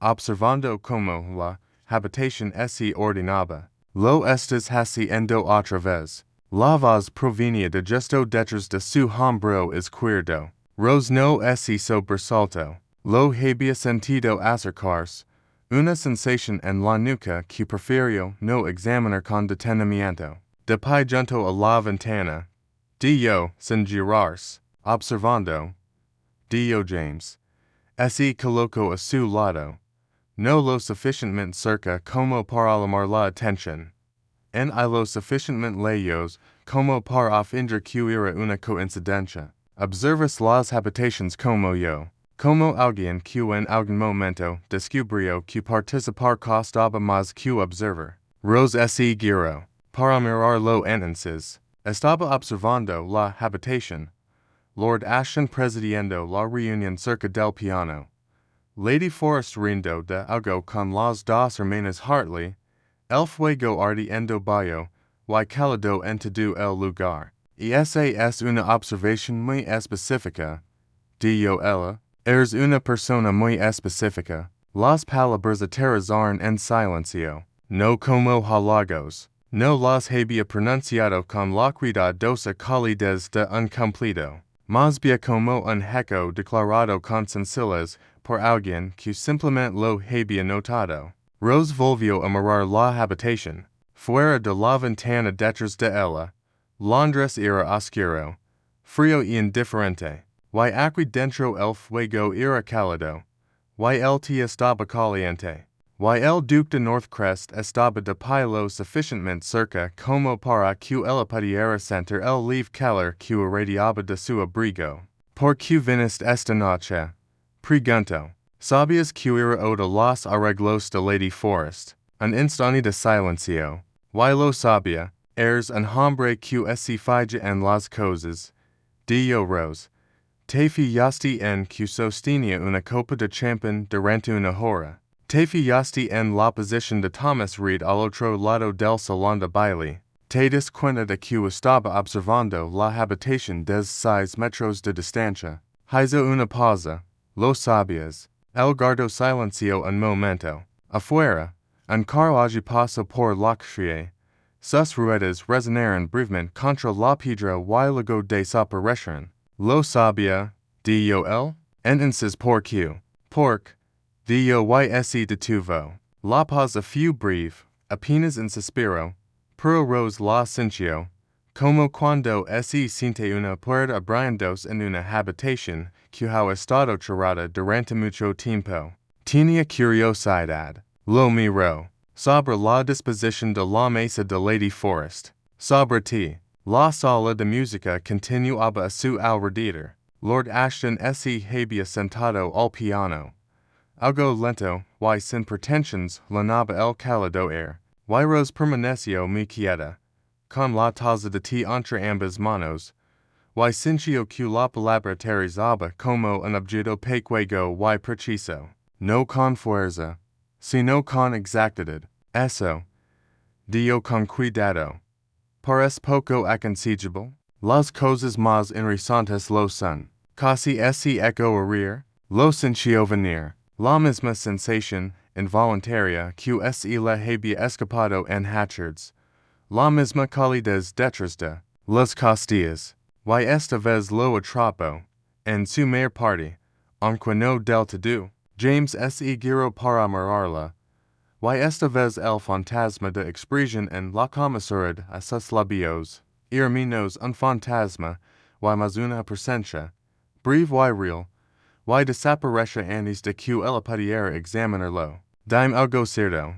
observando como la habitación se ordenaba. Lo estás haciendo otra vez. La voz provenía de justo detrás de su hombro izquierdo. Rose no se sobresaltó. Lo había sentido acercarse. Una sensación en la nuca que prefirió no examinar con detenimiento. De pie junto a la ventana. Dio, sin girarse, observando. Dio James. Se colocó a su lado. No lo suficientemente cerca como para llamar la atención. En lo suficientemente lejos como para fingir que era una coincidencia. Observas las habitaciones como yo. Como alguien que en algún momento descubrió que participar costaba más que observar. Rose se giró. Para mirarlo entonces. Estaba observando la habitación. Lord Ashton presidiendo la reunión cerca del piano. Lady Forrest rindo de algo con las dos hermanas Hartley. El fuego ardiendo bajo, y cálido en todo el lugar. Y esa es una observación muy específica. Dijo ella, eres una persona muy específica. Las palabras aterrizaron en silencio, no como halagos. No las había pronunciado con la cuidadosa calidez de un cumplido. Más bien como un hecho declarado con sencillez por alguien que simplemente lo había notado. Rose volvió a mirar la habitación. Fuera de la ventana detrás de ella, Londres era oscuro, frío y indiferente. Y aquí dentro el fuego era cálido. Y el té estaba caliente. Y el duque de Northcrest estaba de pie lo suficientemente cerca como para que ella pudiera sentir el leve calor que irradiaba de su abrigo. ¿Por qué viniste esta noche? Preguntó. ¿Sabías que era o de los arreglos de Lady Forest? Un instante de silencio. Y lo sabía. Eres un hombre que se fija en las cosas. Dijo Rose. Te fijaste en que sostenía una copa de champán durante una hora. Te fijaste en la posición de Thomas Reed al otro lado del salón de baile. Te das cuenta de que estaba observando la habitación desde 6 metros de distancia. Hizo una pausa. Lo sabías. El guardó silencio un momento. Afuera, un carruaje pasó por la calle. Sus ruedas resonaron brevemente contra la piedra y luego desaparecieron. Lo sabía, dijo él. Entonces por qué? Porque, dijo y se detuvo. La pausa fue breve, apenas un suspiro, pero Rose la sintió, como cuando se siente una puerta abriéndose en una habitación que ha estado cerrada durante mucho tiempo. Tenía curiosidad. Lo miró. Sobre la disposición de la mesa de Lady Forest. Sobre ti. La sala de música continuaba a su alrededor. Lord Ashton se había sentado al piano. Algo lento, y sin pretensions, llenaba el cálido air. Y Rose permaneció muy quieta, con la taza de té entre ambas manos. Y sintió que la palabra aterrizaba como un objeto pequeño y preciso. No con fuerza, sino con exactitud. Eso, dijo con cuidado. Parece poco aconsejable. Las cosas más interesantes lo son. Casi ese eco oír, lo sintió venir. La misma sensación involuntaria que se le había escapado en Hatchards. La misma calidez detrás de las costillas. Y esta vez lo atrapó, en su mayor parte, aunque no del todo. James se giró para mirarla. Y esta vez el fantasma de expresión en la comisura a sus labios. Era menos un fantasma, y más una presencia, breve y real, y desaparece antes de que ella pudiera examinarlo. Dime algo cierto,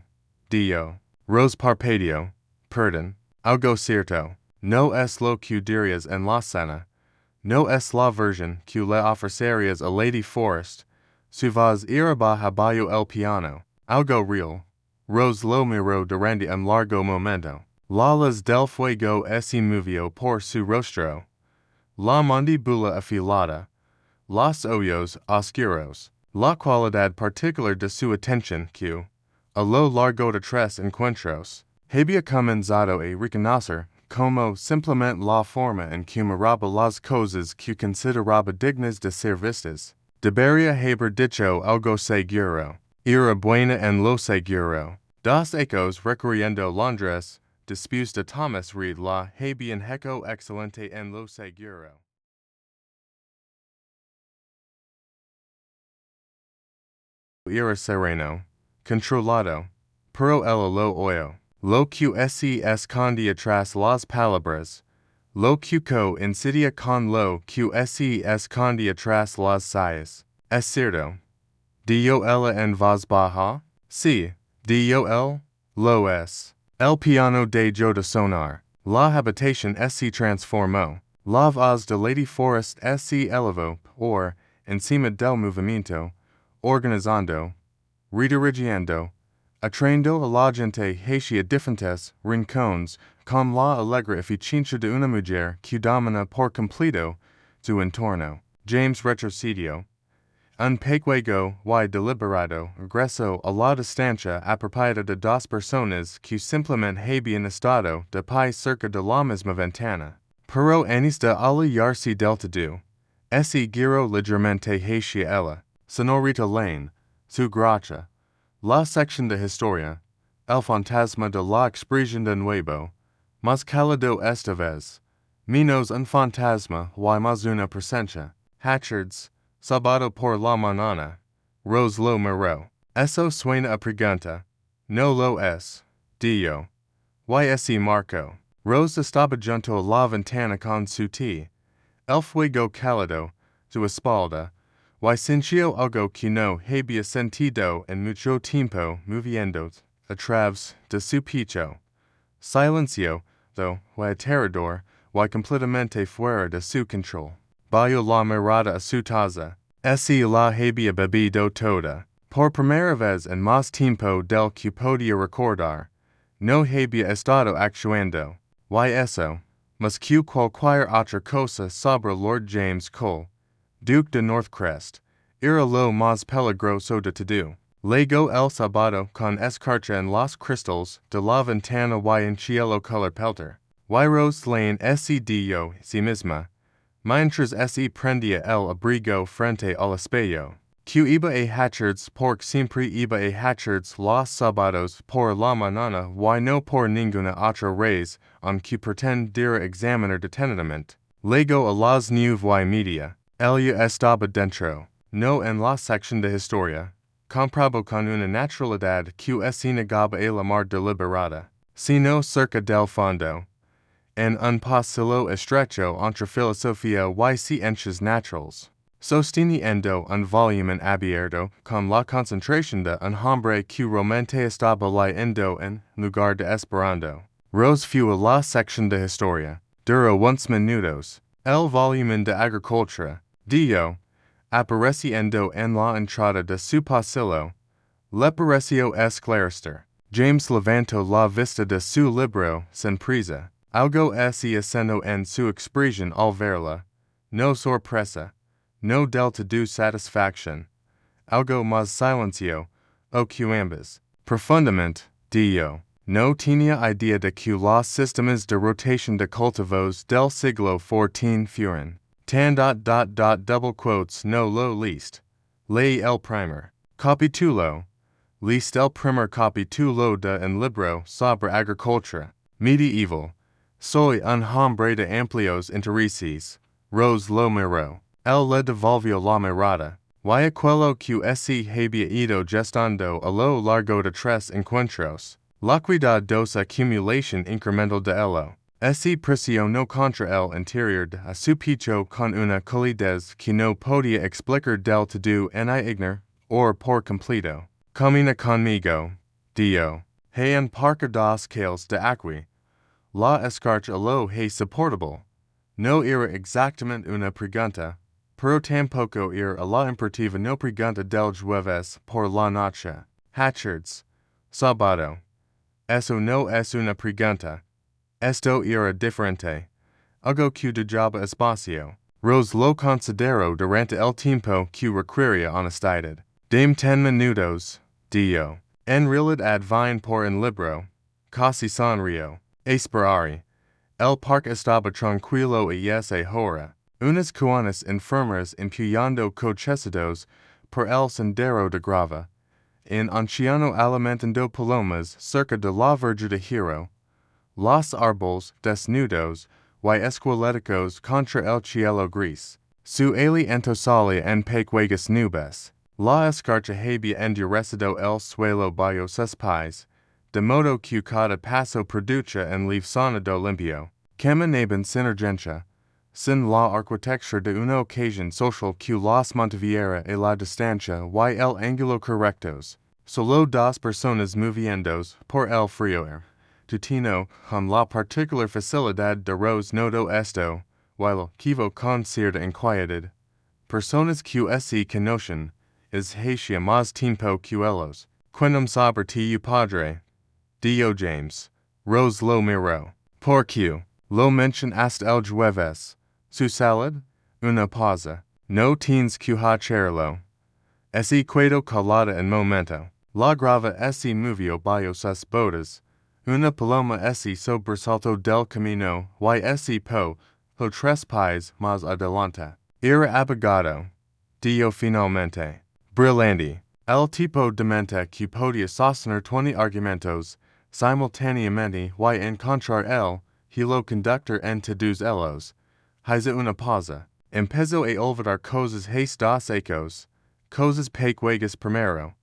dijo. Rose parpadeó. Perdón, algo cierto. No es lo que dirías en la cena. No es la versión que le ofrecerías a Lady Forest. Su voz era baja bajo el piano. Algo real. Rose lo miró durante un largo momento. La luz del fuego se movió por su rostro. La mandíbula afilada. Los ojos oscuros. La cualidad particular de su atención que, a lo largo de 3 encuentros, había comenzado a reconocer como simplemente la forma en que miraba las cosas que consideraba dignas de ser vistas. Debería haber dicho algo seguro. Era buena en lo seguro. Dos ecos recorriendo Londres, después de Thomas Reed la habían hecho excelente en lo seguro. Era sereno, controlado, pero el lo oyó. Lo que se escondía tras las palabras. Lo que coincidia con lo que se escondía tras las sayas. Es cierto. Dijo ella en voz baja. Sí, dijo él. Lo es. El piano dejó de sonar. La habitación se transformó. La voz de Lady Forest se elevó por encima del movimiento, organizando, redirigiendo, atrayendo a la gente hacia diferentes rincones con la alegre eficiencia de una mujer que domina por completo su entorno. James retrocedió. Un pequeño y deliberado regreso a la distancia apropiada de 2 personas que simplemente habían estado de pie cerca de la misma ventana. Pero antes de alejarse del todo, se giró ligeramente hacia ella. Señorita Lane, su gracia. La sección de historia, el fantasma de la expresión de nuevo, más cálido esta vez, menos un fantasma y más una presencia, Hatchards, sábado por la mañana, Rose lo miró, eso suena a pregunta, no lo es, Dio, y ese Marco, Rose estaba junto a la ventana con su té, el fuego cálido, su espalda, y sintió algo que no había sentido en mucho tiempo moviendo a través de su pecho. Silencio, though, y aterrador, y completamente fuera de su control. Bajo la mirada a su taza, ese la había bebido toda. Por primera vez en más tiempo del que podía recordar, no había estado actuando. Y eso, más que cualquier otra cosa sobre Lord James Cole, Duque de Northcrest, era lo más peligroso de todo. Luego el sábado con escarcha en los cristales de la ventana y en cielo color pelter. Y Rose Lane ese dio sí misma, mientras ese prendía el abrigo frente al espejo. Que iba a Hatchards porque siempre iba a Hatchards los sábados por la mañana y no por ninguna otra razón en que pretendiera examinar detenidamente. Luego a las 9:30, ella estaba dentro, no en la sección de historia, comprado con una naturalidad que es negaba a la mar deliberada, sino cerca del fondo, en un pasillo estrecho entre filosofía y ciencias naturales, sosteniendo un volumen abierto con la concentración de un hombre que realmente estaba leyendo en lugar de esperando. Rose fue a la sección de historia, duró unos minutos, el volumen de agricultura, dio, apareciendo en la entrada de su pasillo, le pareció esclarecer. James levantó la vista de su libro sin prisa. Algo hacía seno en su expresión al verla, no sorpresa, no del todo satisfacción, algo más silencio, o que ambas. Profundamente, dio, no tenía idea de que los sistemas de rotación de cultivos del siglo XIV fueran tan double quotes no lo least. Leí el primer capítulo, least el primer capítulo de un libro sobre agricultura medieval. Soy un hombre de amplios intereses. Rose lo miró. Él le devolvió la mirada. Y aquello que ese había ido gestando a lo largo de 3 encuentros. La cuidadosa accumulación incremental de elo. Ese presionó contra el interior de su pecho con una calidez que no podía explicar del todo en ignor, or por completo. Camina conmigo, dio. Hay un par dos cales de aquí. La escarcha lo hay soportable. No era exactamente una pregunta, pero tampoco era la imperativa no pregunta del jueves por la noche. Hatchards, sábado. Eso no es una pregunta. Esto era diferente. Algo que dejaba espacio. Rose lo consideró durante el tiempo que requería honestidad. Dame 10 minutos, dio. En realidad vine por un libro. Casi sonrió. Esperari. El parque estaba tranquilo y esa hora. Unas cuantas enfermeras empujando cochecitos por el sendero de grava. Un anciano alimentando palomas cerca de la verja de Hero. Los árboles desnudos y esqueléticos contra el cielo gris. Su aliento salía en pequeñas nubes. La escarcha había endurecido el suelo bajo sus pies, de modo que cada paso produce un lieve sonido limpio. Caminaban sin urgencia, sin la arquitectura de una ocasión social que los mantuviera a la distancia y el ángulo correctos. Solo 2 personas moviéndose por el frío. Tutino, con la particular facilidad de Rose nodo esto, while quivo con cierta inquietud. Personas que se conocen, es hacia más tiempo que ellos. Quindum sobre tu padre, dio James. Rose lo miró. Por qué lo mencion hasta el jueves. Su salud? Una pausa. No tienes que hacerlo. Ese quedó calada en momento. La grava se movió bajo sus botas. Una paloma se sobresaltó del camino y se po 3 pies más adelante. Era abogado. Dio finalmente. Brillante. El tipo de mente que podía sostener 20 argumentos simultaneamente y encontrar el hilo conductor entre dos ellos. Hizo una pausa. Empezó a olvidar cosas dos ecos, cosas pequeñas primero,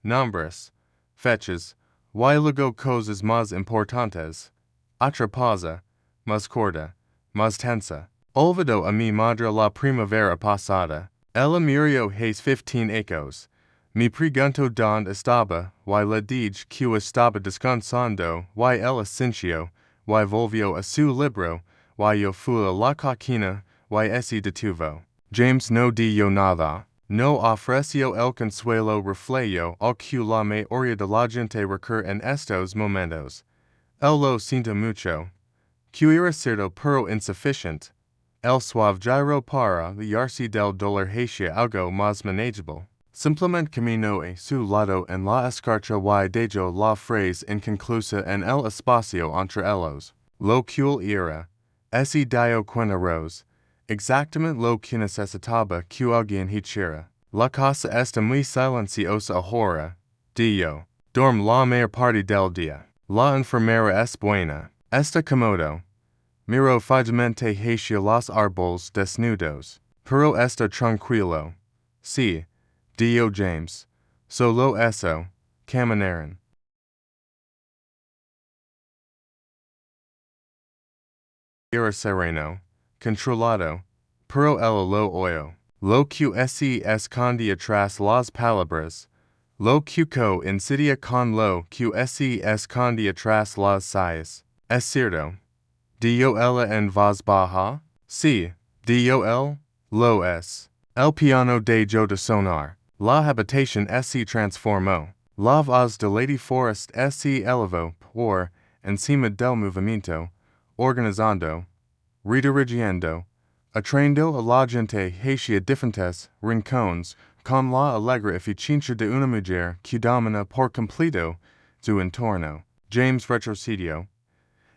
nombres, fechas, y luego cosas más importantes. Otra pausa, más corta, más tensa. Olvidó a mi madre la primavera pasada. Ella murió hace 15 ecos. Me preguntó dónde estaba, y le dije que estaba descansando, y ella sintió, y volvió a su libro, y yo fui a la cocina, y ese detuvo. James no dijo nada. No ofreció el consuelo reflejo al que la mayoría de la gente recurre en estos momentos. Él lo siento mucho. Que era cierto pero insuficiente. El suave giro para liarse del dolor hacia algo más manageable. Simplemente caminó a su lado en la escarcha y dejó la frase inconclusa en el espacio entre ellos. Lo que era, ese dio cuenta Rose, exactamente lo que necesitaba que alguien hiciera. La casa está muy silenciosa ahora, dijo. Dorm la mayor parte del día. La enfermera es buena. Está cómodo. Miro fijamente hacia los árboles desnudos. Pero está tranquilo. Sí, dijo James. Solo eso. Caminaron. Era sereno. Controlado. Pero el lo oyó. Lo que se escondía tras las palabras. Lo que coincidia con lo que se escondía tras las sayas. Es cierto. Dijo ella en voz baja. Sí, dijo él. Lo es. El piano dejó de sonar. La habitación se transformó. La voz de Lady Forest se elevó por encima del movimiento, organizando, redirigiendo, atrayendo a la gente hacia diferentes rincones con la alegre eficiencia de una mujer que domina por completo su entorno. James retrocedió.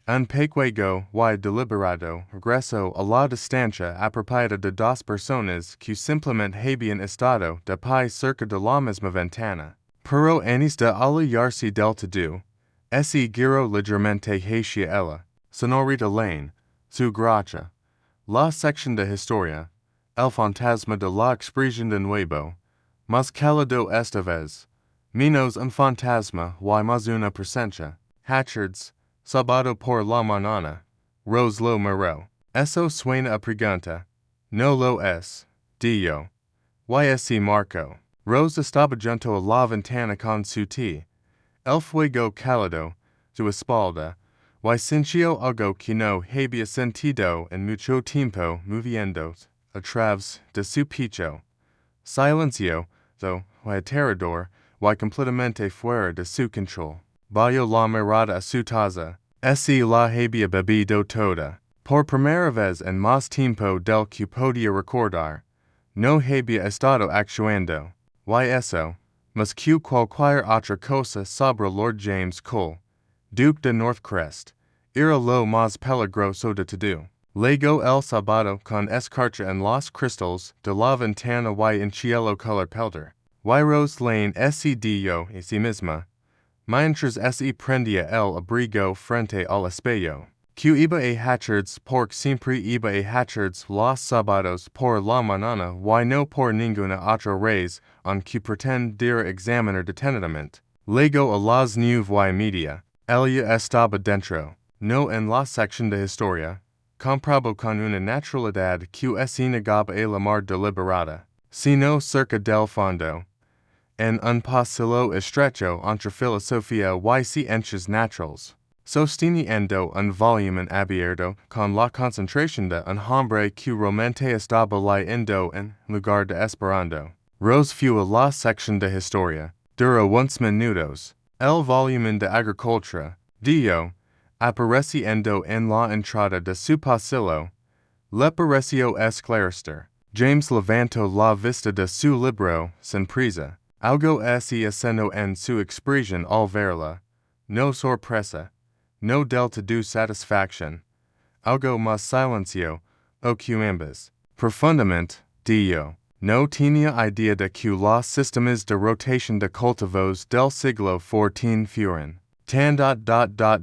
Un pequeño y deliberado regreso a la distancia apropiada de dos personas que simplemente habían estado de pie cerca de la misma ventana. Pero antes de alejarse del todo, ese giró ligeramente hacia ella. Señorita Lane, su gracia. La sección de historia, el fantasma de la expresión de nuevo, más cálido esta vez, menos un fantasma y más una presencia. Hatchards, sábado por la mañana. Rose lo miró. Eso suena a pregunta. No lo es, dijo. Y ese marco. Rose estaba junto a la ventana con su té. El fuego cálido, su espalda, y sintió algo que no había sentido en mucho tiempo moviendo a través de su pecho. Silencio, y aterrador, y completamente fuera de su control. Bajó la mirada a su taza. Ese la había bebido toda. Por primera vez en más tiempo del que podía recordar. No había estado actuando. Y eso, más que cualquier otra cosa sobre Lord James Cole, Duque de Northcrest, era lo más peligroso de todo. Luego el sábado con escarcha en los cristales de la ventana y en cielo color pelter. Y Rose Lane se dio a sí misma. Mientras se prendía el abrigo frente al espejo. Que iba a Hatchards porque siempre iba a Hatchards los sábados por la mañana y no por ninguna otra razón en que pretender examinar detenidamente. Luego a las 9:30, ella estaba dentro, no en la sección de historia, comprobó con una naturalidad que se negaba a la mar deliberada, sino cerca del fondo. En un pasillo estrecho entre filosofía y ciencias naturales, sosteniendo un volumen abierto con la concentración de un hombre que realmente estaba leyendo en lugar de esperando. Rose fue a la sección de historia. Duró 11 minutos. El volumen de agricultura, dijo, apareciendo en la entrada de su pasillo, le pareció esclarecer. James levantó la vista de su libro sin prisa. Algo se haciendo en su expresión al verla. No sorpresa. No del todo satisfacción. Algo más silencio, o que ambas. Profundamente, dijo. No tiene idea de que los sistemas de rotación de cultivos del siglo XIV fueron tan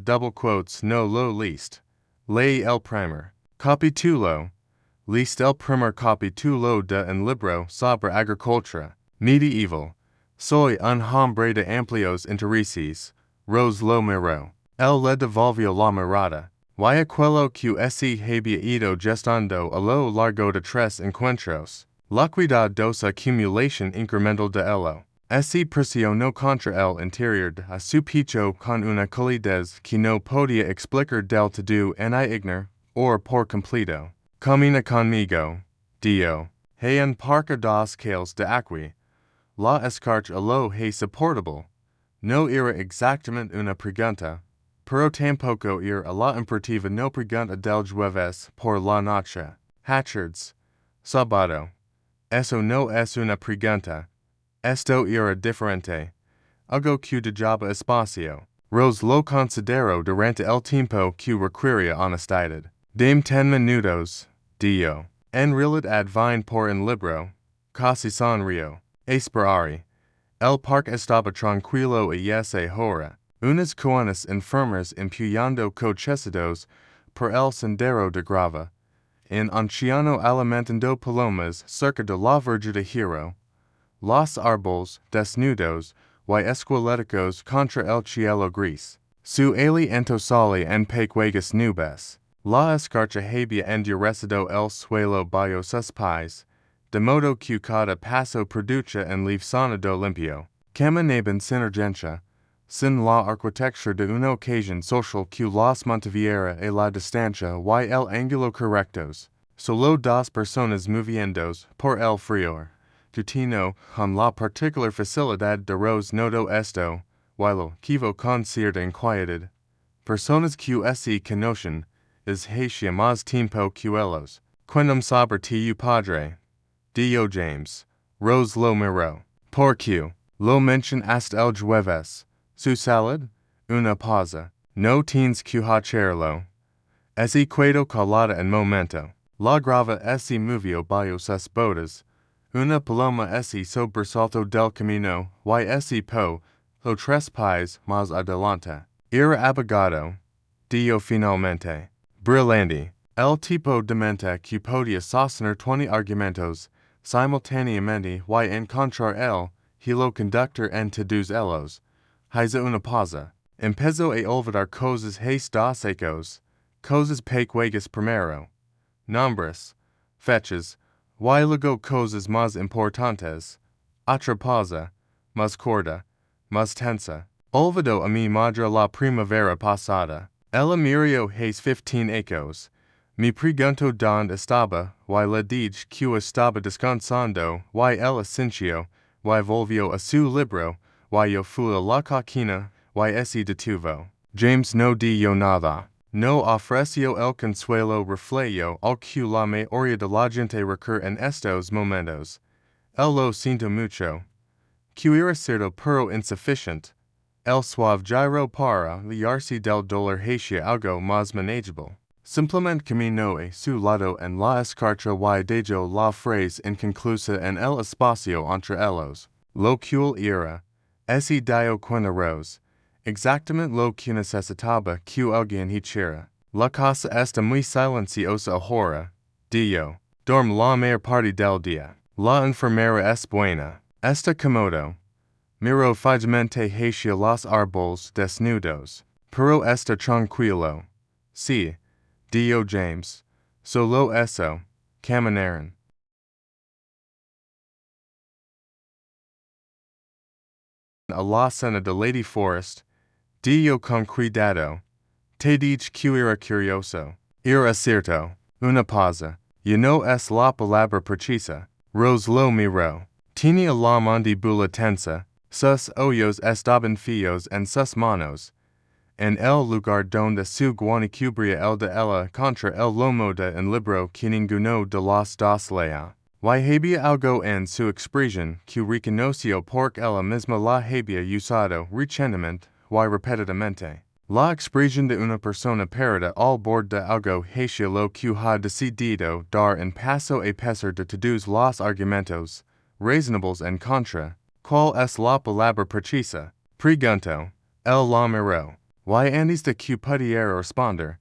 double quotes no lo least. Ley el primer capítulo. Least el primer capítulo de un libro sobre agricultura medieval. Soy un hombre de amplios intereses. Rose lo miró. Él le devolvió la mirada. Y aquello que ese había ido gestando a lo largo de 3 encuentros. La cuidadosa accumulación incremental de elo. Ese presionó contra el interior a su pecho con una calidez que no podía explicar del todo en ignor, or por completo. Camina conmigo, Dio. Hay un parque dos cales de agua. La escarcha a lo hay soportable. No era exactamente una pregunta, pero tampoco era a la imperativa no pregunta del jueves por la noche. Hatchards. Sábado. Eso no es una pregunta. Esto era diferente. Algo que dejaba espacio. Rose lo considero durante el tiempo que requería honestidad. Dame 10 minutos, Dio. En realidad vine por un libro. Casi sonrío. Esperari. El parque estaba tranquilo y esa hora. Unas cuantas enfermas empuñando cochecitos por el sendero de grava. Un anciano alimentando palomas cerca de la verja de Hero. Los árboles, desnudos, y esqueléticos contra el cielo gris. Su aliento sale en pequeñas nubes. La escarcha había endurecido el suelo bajo sus pies, de modo que cada paso produce un leaf sonido limpio. Caminaban sin urgencia, sin la arquitectura de una ocasión social que los mantuviera a la distancia y el ángulo correctos. Solo 2 personas moviéndose por el frío. Tutino, con la particular facilidad de Rose nodo esto, y lo quivo con cierta inquietud. Personas que se conocen, es hacia más tiempo que ellos. Quendum sobre tu padre. Dio James. Rose lo miró. Por que lo mencion hasta el jueves. Su salud? Una pausa. No tienes que hacerlo. Ese quedó calada en momento. La grava se movió bajo sus botas. Una paloma se sobresaltó del camino, y se po, lo 3 pies más adelante. Era abogado. Dio finalmente. Brillante. El tipo de mente que podía sostener 20 argumentos, simultáneamente y encontrar el hilo conductor en todos ellos. Hizo una pausa. Empezó a olvidar cosas dos ecos, cosas pequeñas primero. Nombres, fechas, y luego cosas más importantes. Otra pausa, más corta, más tensa. Olvidó a mi madre la primavera pasada. Ella miró hace 15 ecos. Me preguntó dónde estaba, y le dije que estaba descansando, y él asintió, y volvió a su libro, y yo fui a la cocina, y se detuvo. James no dijo nada. No ofreció el consuelo reflejo al que la mayoría de la gente recurre en estos momentos. Él lo siento mucho. Que era cierto pero insuficiente. El suave giro para liarse del dolor hacia algo más manageable. Simplemente caminó a su lado en la escarcha y dejó la frase inconclusa en el espacio entre ellos. Lo que era. Ese dio cuenta Rose. Exactamente lo que necesitaba que alguien hiciera. La casa está muy silenciosa ahora. Dio. Dorm la mayor parte del día. La enfermera es buena. Está cómodo. Miro fijamente hacia los árboles desnudos. Pero está tranquilo. Sí. Dio James. Solo eso. Caminaron. A la cena de Lady Forest. Dio con cuidado. Te dije que era curioso. Era cierto. Una pausa. Y no es la palabra precisa. Rose lo miró. Tenía la mandíbula tensa. Sus ojos estaban fijos en sus manos. En el lugar donde su guante cubría el de ella contra el lomo de un libro que ninguno de los dos leía. Y había algo en su expresión que reconoció porque ella misma la había usado recientemente y repetidamente. La expresión de una persona parada al borde de algo hacia lo que ha decidido dar en paso a pesar de todos los argumentos, razonables en contra. ¿Cuál es la palabra precisa? Pregunto. El la miró. Y antes de que pudiera responder,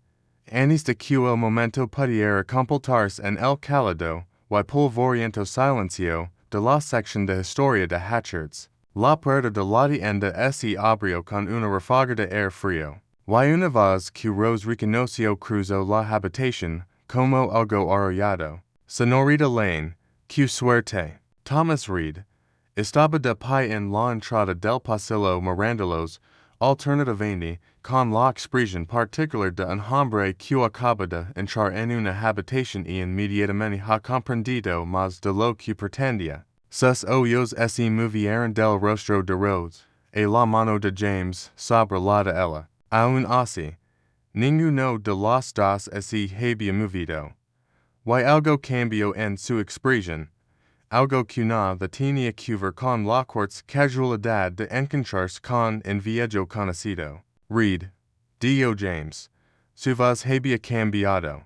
antes de que el momento pudiera completarse en el cálido y polvoriento silencio de la sección de historia de Hatchards, la puerta de la tienda se abrió con una ráfaga de aire frío. Y una vez que Rose reconoció cruzó la habitación como algo arrollado. Señorita Lane, qué suerte. Thomas Reed estaba de pie en la entrada del pasillo mirándolos alternativamente con la expresión particular de un hombre que acaba de entrar en una habitación y inmediatamente ha comprendido más de lo que pretendía. Sus ojos se movieron del rostro de Rose a la mano de James sobre la de ella. Aún así, ninguno de los dos se había movido. Y algo cambió en su expresión. Algo que nada tenía que ver con la casualidad de encontrarse con un viejo conocido. Reed, dijo James, su voz había cambiado.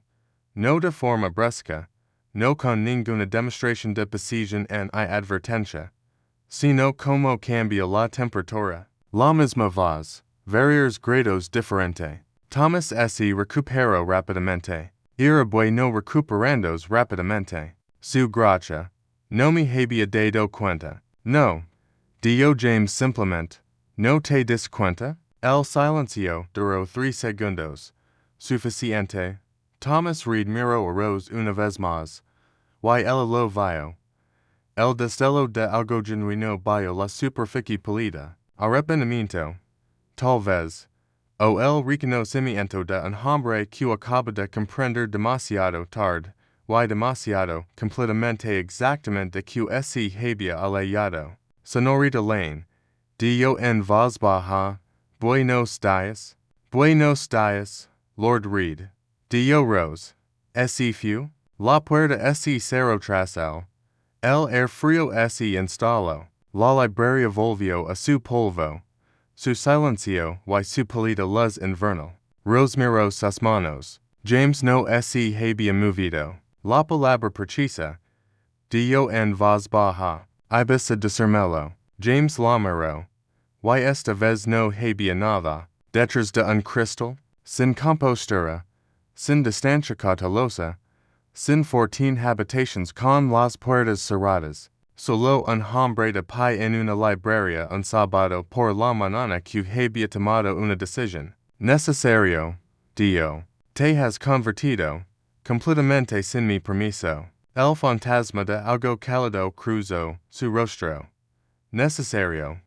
No de forma brusca, no con ninguna demostración de pasión en advertencia, sino como cambia la temperatura. La misma voz, varios grados diferente. Thomas se recuperó rápidamente. Era bueno recuperándose rápidamente. Su gracia. No me había dado cuenta. No, dijo James simplemente. ¿No te das cuenta? El silencio duró 3 segundos. Suficiente. Thomas Reed miró a Rose una vez más. Y ella lo vio. El destello de algo genuino bajo la superficie pálida. Arrepentimiento. Tal vez. O el reconocimiento de un hombre que acaba de comprender demasiado tarde. Y demasiado completamente exactamente que se había alejado. Señorita Lane, dijo en voz baja, buenos días. Buenos días, Lord Reed. Dijo Rose. ¿Es fue? La puerta se cerró tras él. El aire frío se instaló. La librería volvió a su polvo. Su silencio y su pálida luz invernal. Rose miró sus manos. James no se había movido. La palabra precisa, dijo en voz baja, ibis a decírmelo. James la miró. Y esta vez no había nada, detrás de un cristal, sin compostura, sin distancia cautelosa, sin 14 habitaciones con las puertas cerradas, solo un hombre de pie en una librería un sábado por la mañana que había tomado una decisión. Necesario, dijo, te has convertido, completamente sin mi permiso. El fantasma de algo cálido cruzó su rostro. Necesario.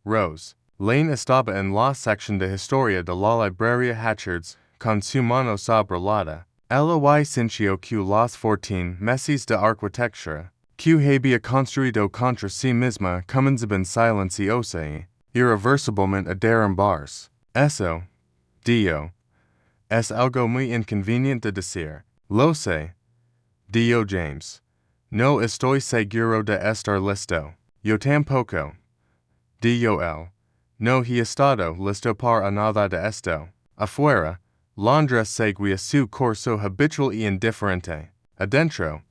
Rose. Lane estaba en la sección de historia de la librería Hatchards, con su mano sobre la. Ella y sintió que los 14 meses de arquitectura, que había construido contra sí misma comenzaban silenciosa y irreversiblemente a derrumbarse. Eso, dijo, es algo muy inconveniente de decir. Lo sé, dijo James. No estoy seguro de estar listo. Yo tampoco, dijo él. No he estado listo para nada de esto. Afuera, Londres seguía su curso habitual y indiferente. Adentro,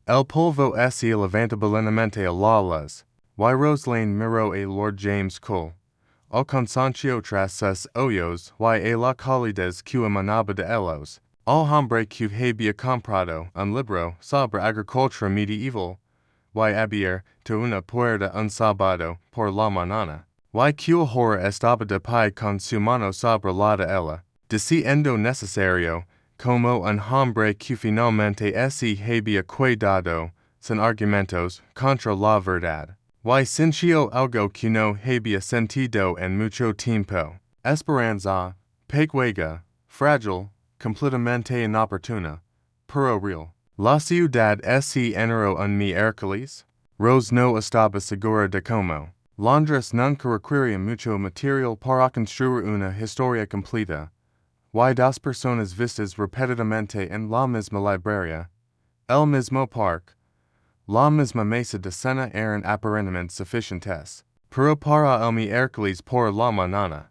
el polvo se levantaba lentamente a la luz. Y Rose Lane miró a Lord James Cole. El cansancio tras sus ojos y a la calidez que emanaba de ellos. Al hombre que había comprado un libro sobre agricultura medieval, y abrir una puerta un sábado por la mañana, y que ahora estaba de pie con su mano sobre la de ella, diciendo necesario, como un hombre que finalmente se había cuidado, sin argumentos, contra la verdad. Y sintió algo que no había sentido en mucho tiempo. Esperanza, pequeña, frágil, completamente inoportuna, pero real. La ciudad se enero un miércoles. Rose no estaba segura de cómo. Londres nunca requería mucho material para construir una historia completa. Y 2 personas vistas repetidamente en la misma librería, el mismo parque, la misma mesa de cena eran aparentemente suficientes. Pero para el miércoles por la mañana,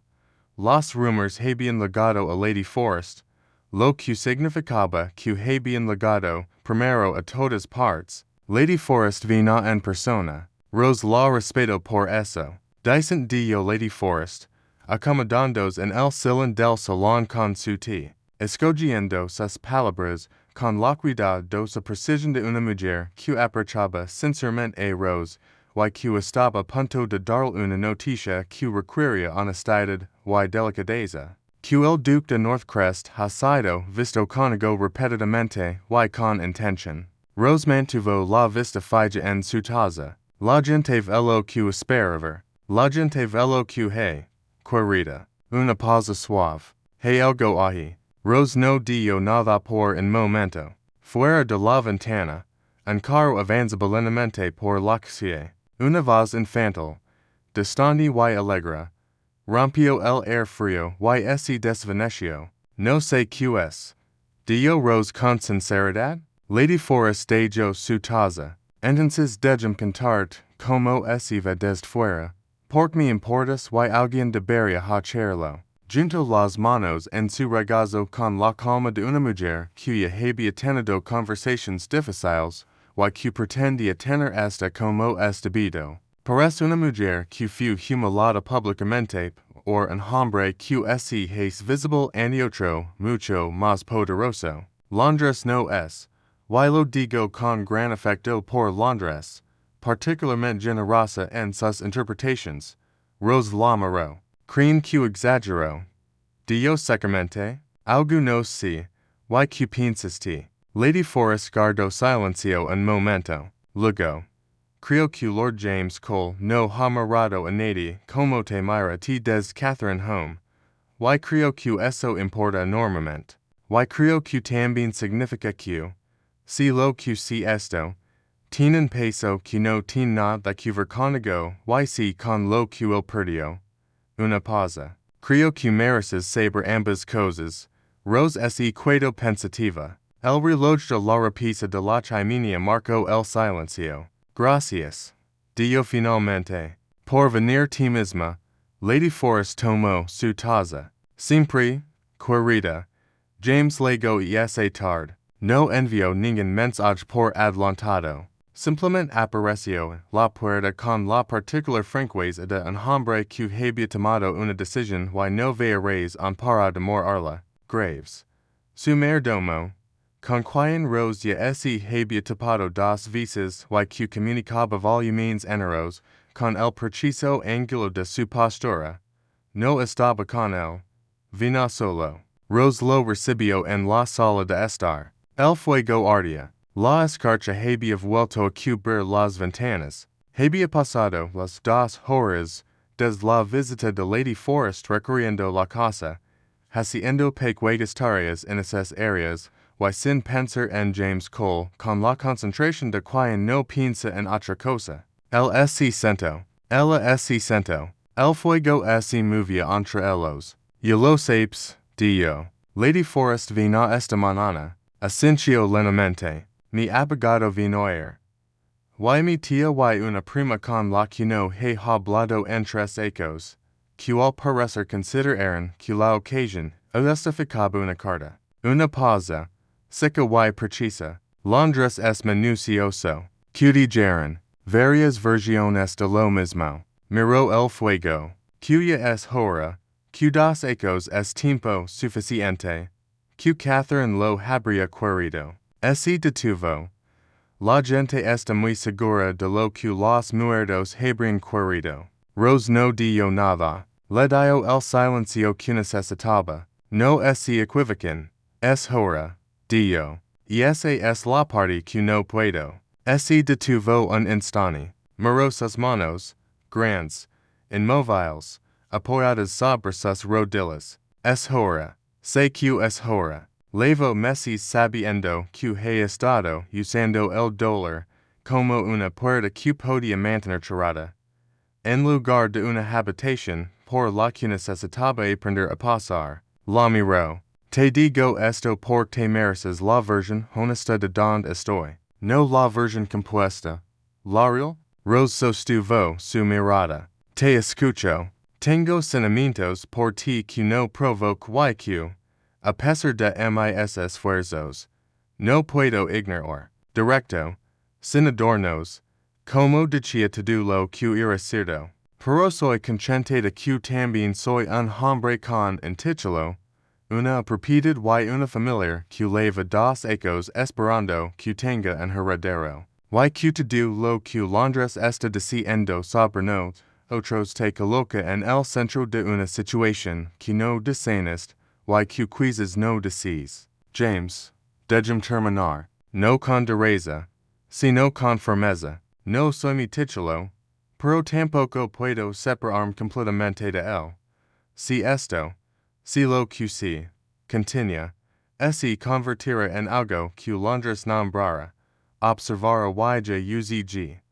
Los rumors habían legado a Lady Forest, lo que significaba que habían legado, primero a todas partes, Lady Forest vino en persona, Rose la respeto por eso. Dicen dio Lady Forest, acomodándose en el salón del salón con su tía, escogiendo sus palabras con la cuidadosa precisión de una mujer que aprovechaba sinceramente a Rose, y que estaba a punto de darle una noticia que requería honestidad y delicadeza, que el Duque de Northcrest ha sido visto conmigo repetidamente y con intención. Rose mantuvo la vista fija en su taza. La gente velo que esperaba. La gente velo que querida. Una pausa suave. Hay algo ahí. Rose no dio nada por un momento. Fuera de la ventana, un carro avanzaba lentamente por la calle. Una voz infantil, distante y alegre, rompió el aire frío y se desvaneció. No sé qué es. Dio Rose con sinceridad. Lady Forest dejó su taza. Entonces déjame contarte como se va desde fuera. Porque me importas y alguien debería hacerlo. Junto las manos en su regazo con la calma de una mujer que ya había tenido conversaciones difíciles y que pretendía tener esta como es debido. Parece una mujer que fue humillada públicamente por un hombre que es visible en otro mucho más poderoso. Londres no es. Y lo digo con gran afecto por Londres, particularmente generosa en sus interpretaciones. Rose la miró. ¿Creen que exageró? Dio secamente, algunos sí, y que piensas ti. Lady Forest guardó silencio un momento. Luego, creo que Lord James Cole no ha mirado a nadie como te mira a ti desde Catherine home. Y creo que eso importa enormemente. Y creo que también significa que, si lo que si esto, tienen peso que no tiene nada que ver conmigo, y si con lo que él perdió. Una pausa. Creo que mereces saber ambas cosas. Rose es quedo pensativa. El reloj de la repisa de la chimenea marcó el silencio. Gracias. Dio finalmente. Por venir ti misma. Lady Forest tomó su taza. Siempre, querida. James lego y ese tarde. No envió ningún mensaje por adelantado. Simplemente apareció la puerta con la particular franqueza de un hombre que había tomado una decisión y no veía raíz en para demorarla. Graves. Su mayordomo, con quien Rose ya había tapado dos veces y que comunicaba volúmenes enteros con el preciso ángulo de su postura, no estaba con él. Vino solo. Rose lo recibió en la sala de estar. El fuego ardía. La escarcha había vuelto a cubrir las ventanas. Había pasado las 2 horas desde la visita de Lady Forest recorriendo la casa, haciendo pequeñas tareas en esas áreas, y sin pensar en James Cole, con la concentración de quien no piensa en otra cosa. Ella se sentó. El fuego se movía entre ellos. Yo lo sabes, dio. Lady Forest vino esta mañana. Asintió lentamente. Mi abogado vino ayer. Y mi tía y una prima con la que no he hablado en 3 ecos, que al parecer consideraron que la ocasión justificaba una carta. Una pausa, seca y precisa. Londres es minucioso. Que dijeron, varias versiones de lo mismo. Miró el fuego. Que ya es hora. Que 2 ecos es tiempo suficiente. Que Catherine lo habría querido. Se detuvo. La gente está muy segura de lo que los muertos habrían querido. Rose no dio nada. Le dio el silencio que necesitaba. No se equivoquen. Es hora. Dio. Y esa es la parte que no puedo. Se detuvo un instante. Miró sus manos, grandes, inmóviles, apoyadas sobre sus rodillas. Es hora. Sé que es hora. Levo meses sabiendo que he estado usando el dólar como una puerta que podía mantener cerrada, en lugar de una habitación por la que necesitaba aprender a pasar. La miró. Te digo esto porque te mereces la versión honesta de donde estoy, no la versión compuesta. La real. Rose sostuvo su mirada. Te Tengo sentimientos por ti que no provoque yq, a pesar de mis esfuerzos. No puedo ignorar. Directo, sin adornos, como decía todo lo que era cierto. Pero soy consciente de que también soy un hombre con un título, una propiedad y una familia que leva dos ecos esperando que tenga un heredero. Y que todo lo que Londres está diciendo sobre otros te coloca en el centro de una situación que no deseas y que quizás no desees. James, déjame terminar, no con dureza, sino con firmeza. No soy mi título, pero tampoco puedo separarme completamente de él. Si esto, si lo que si, continúa, se convertirá en algo que Londres nombrará, observar y UZG.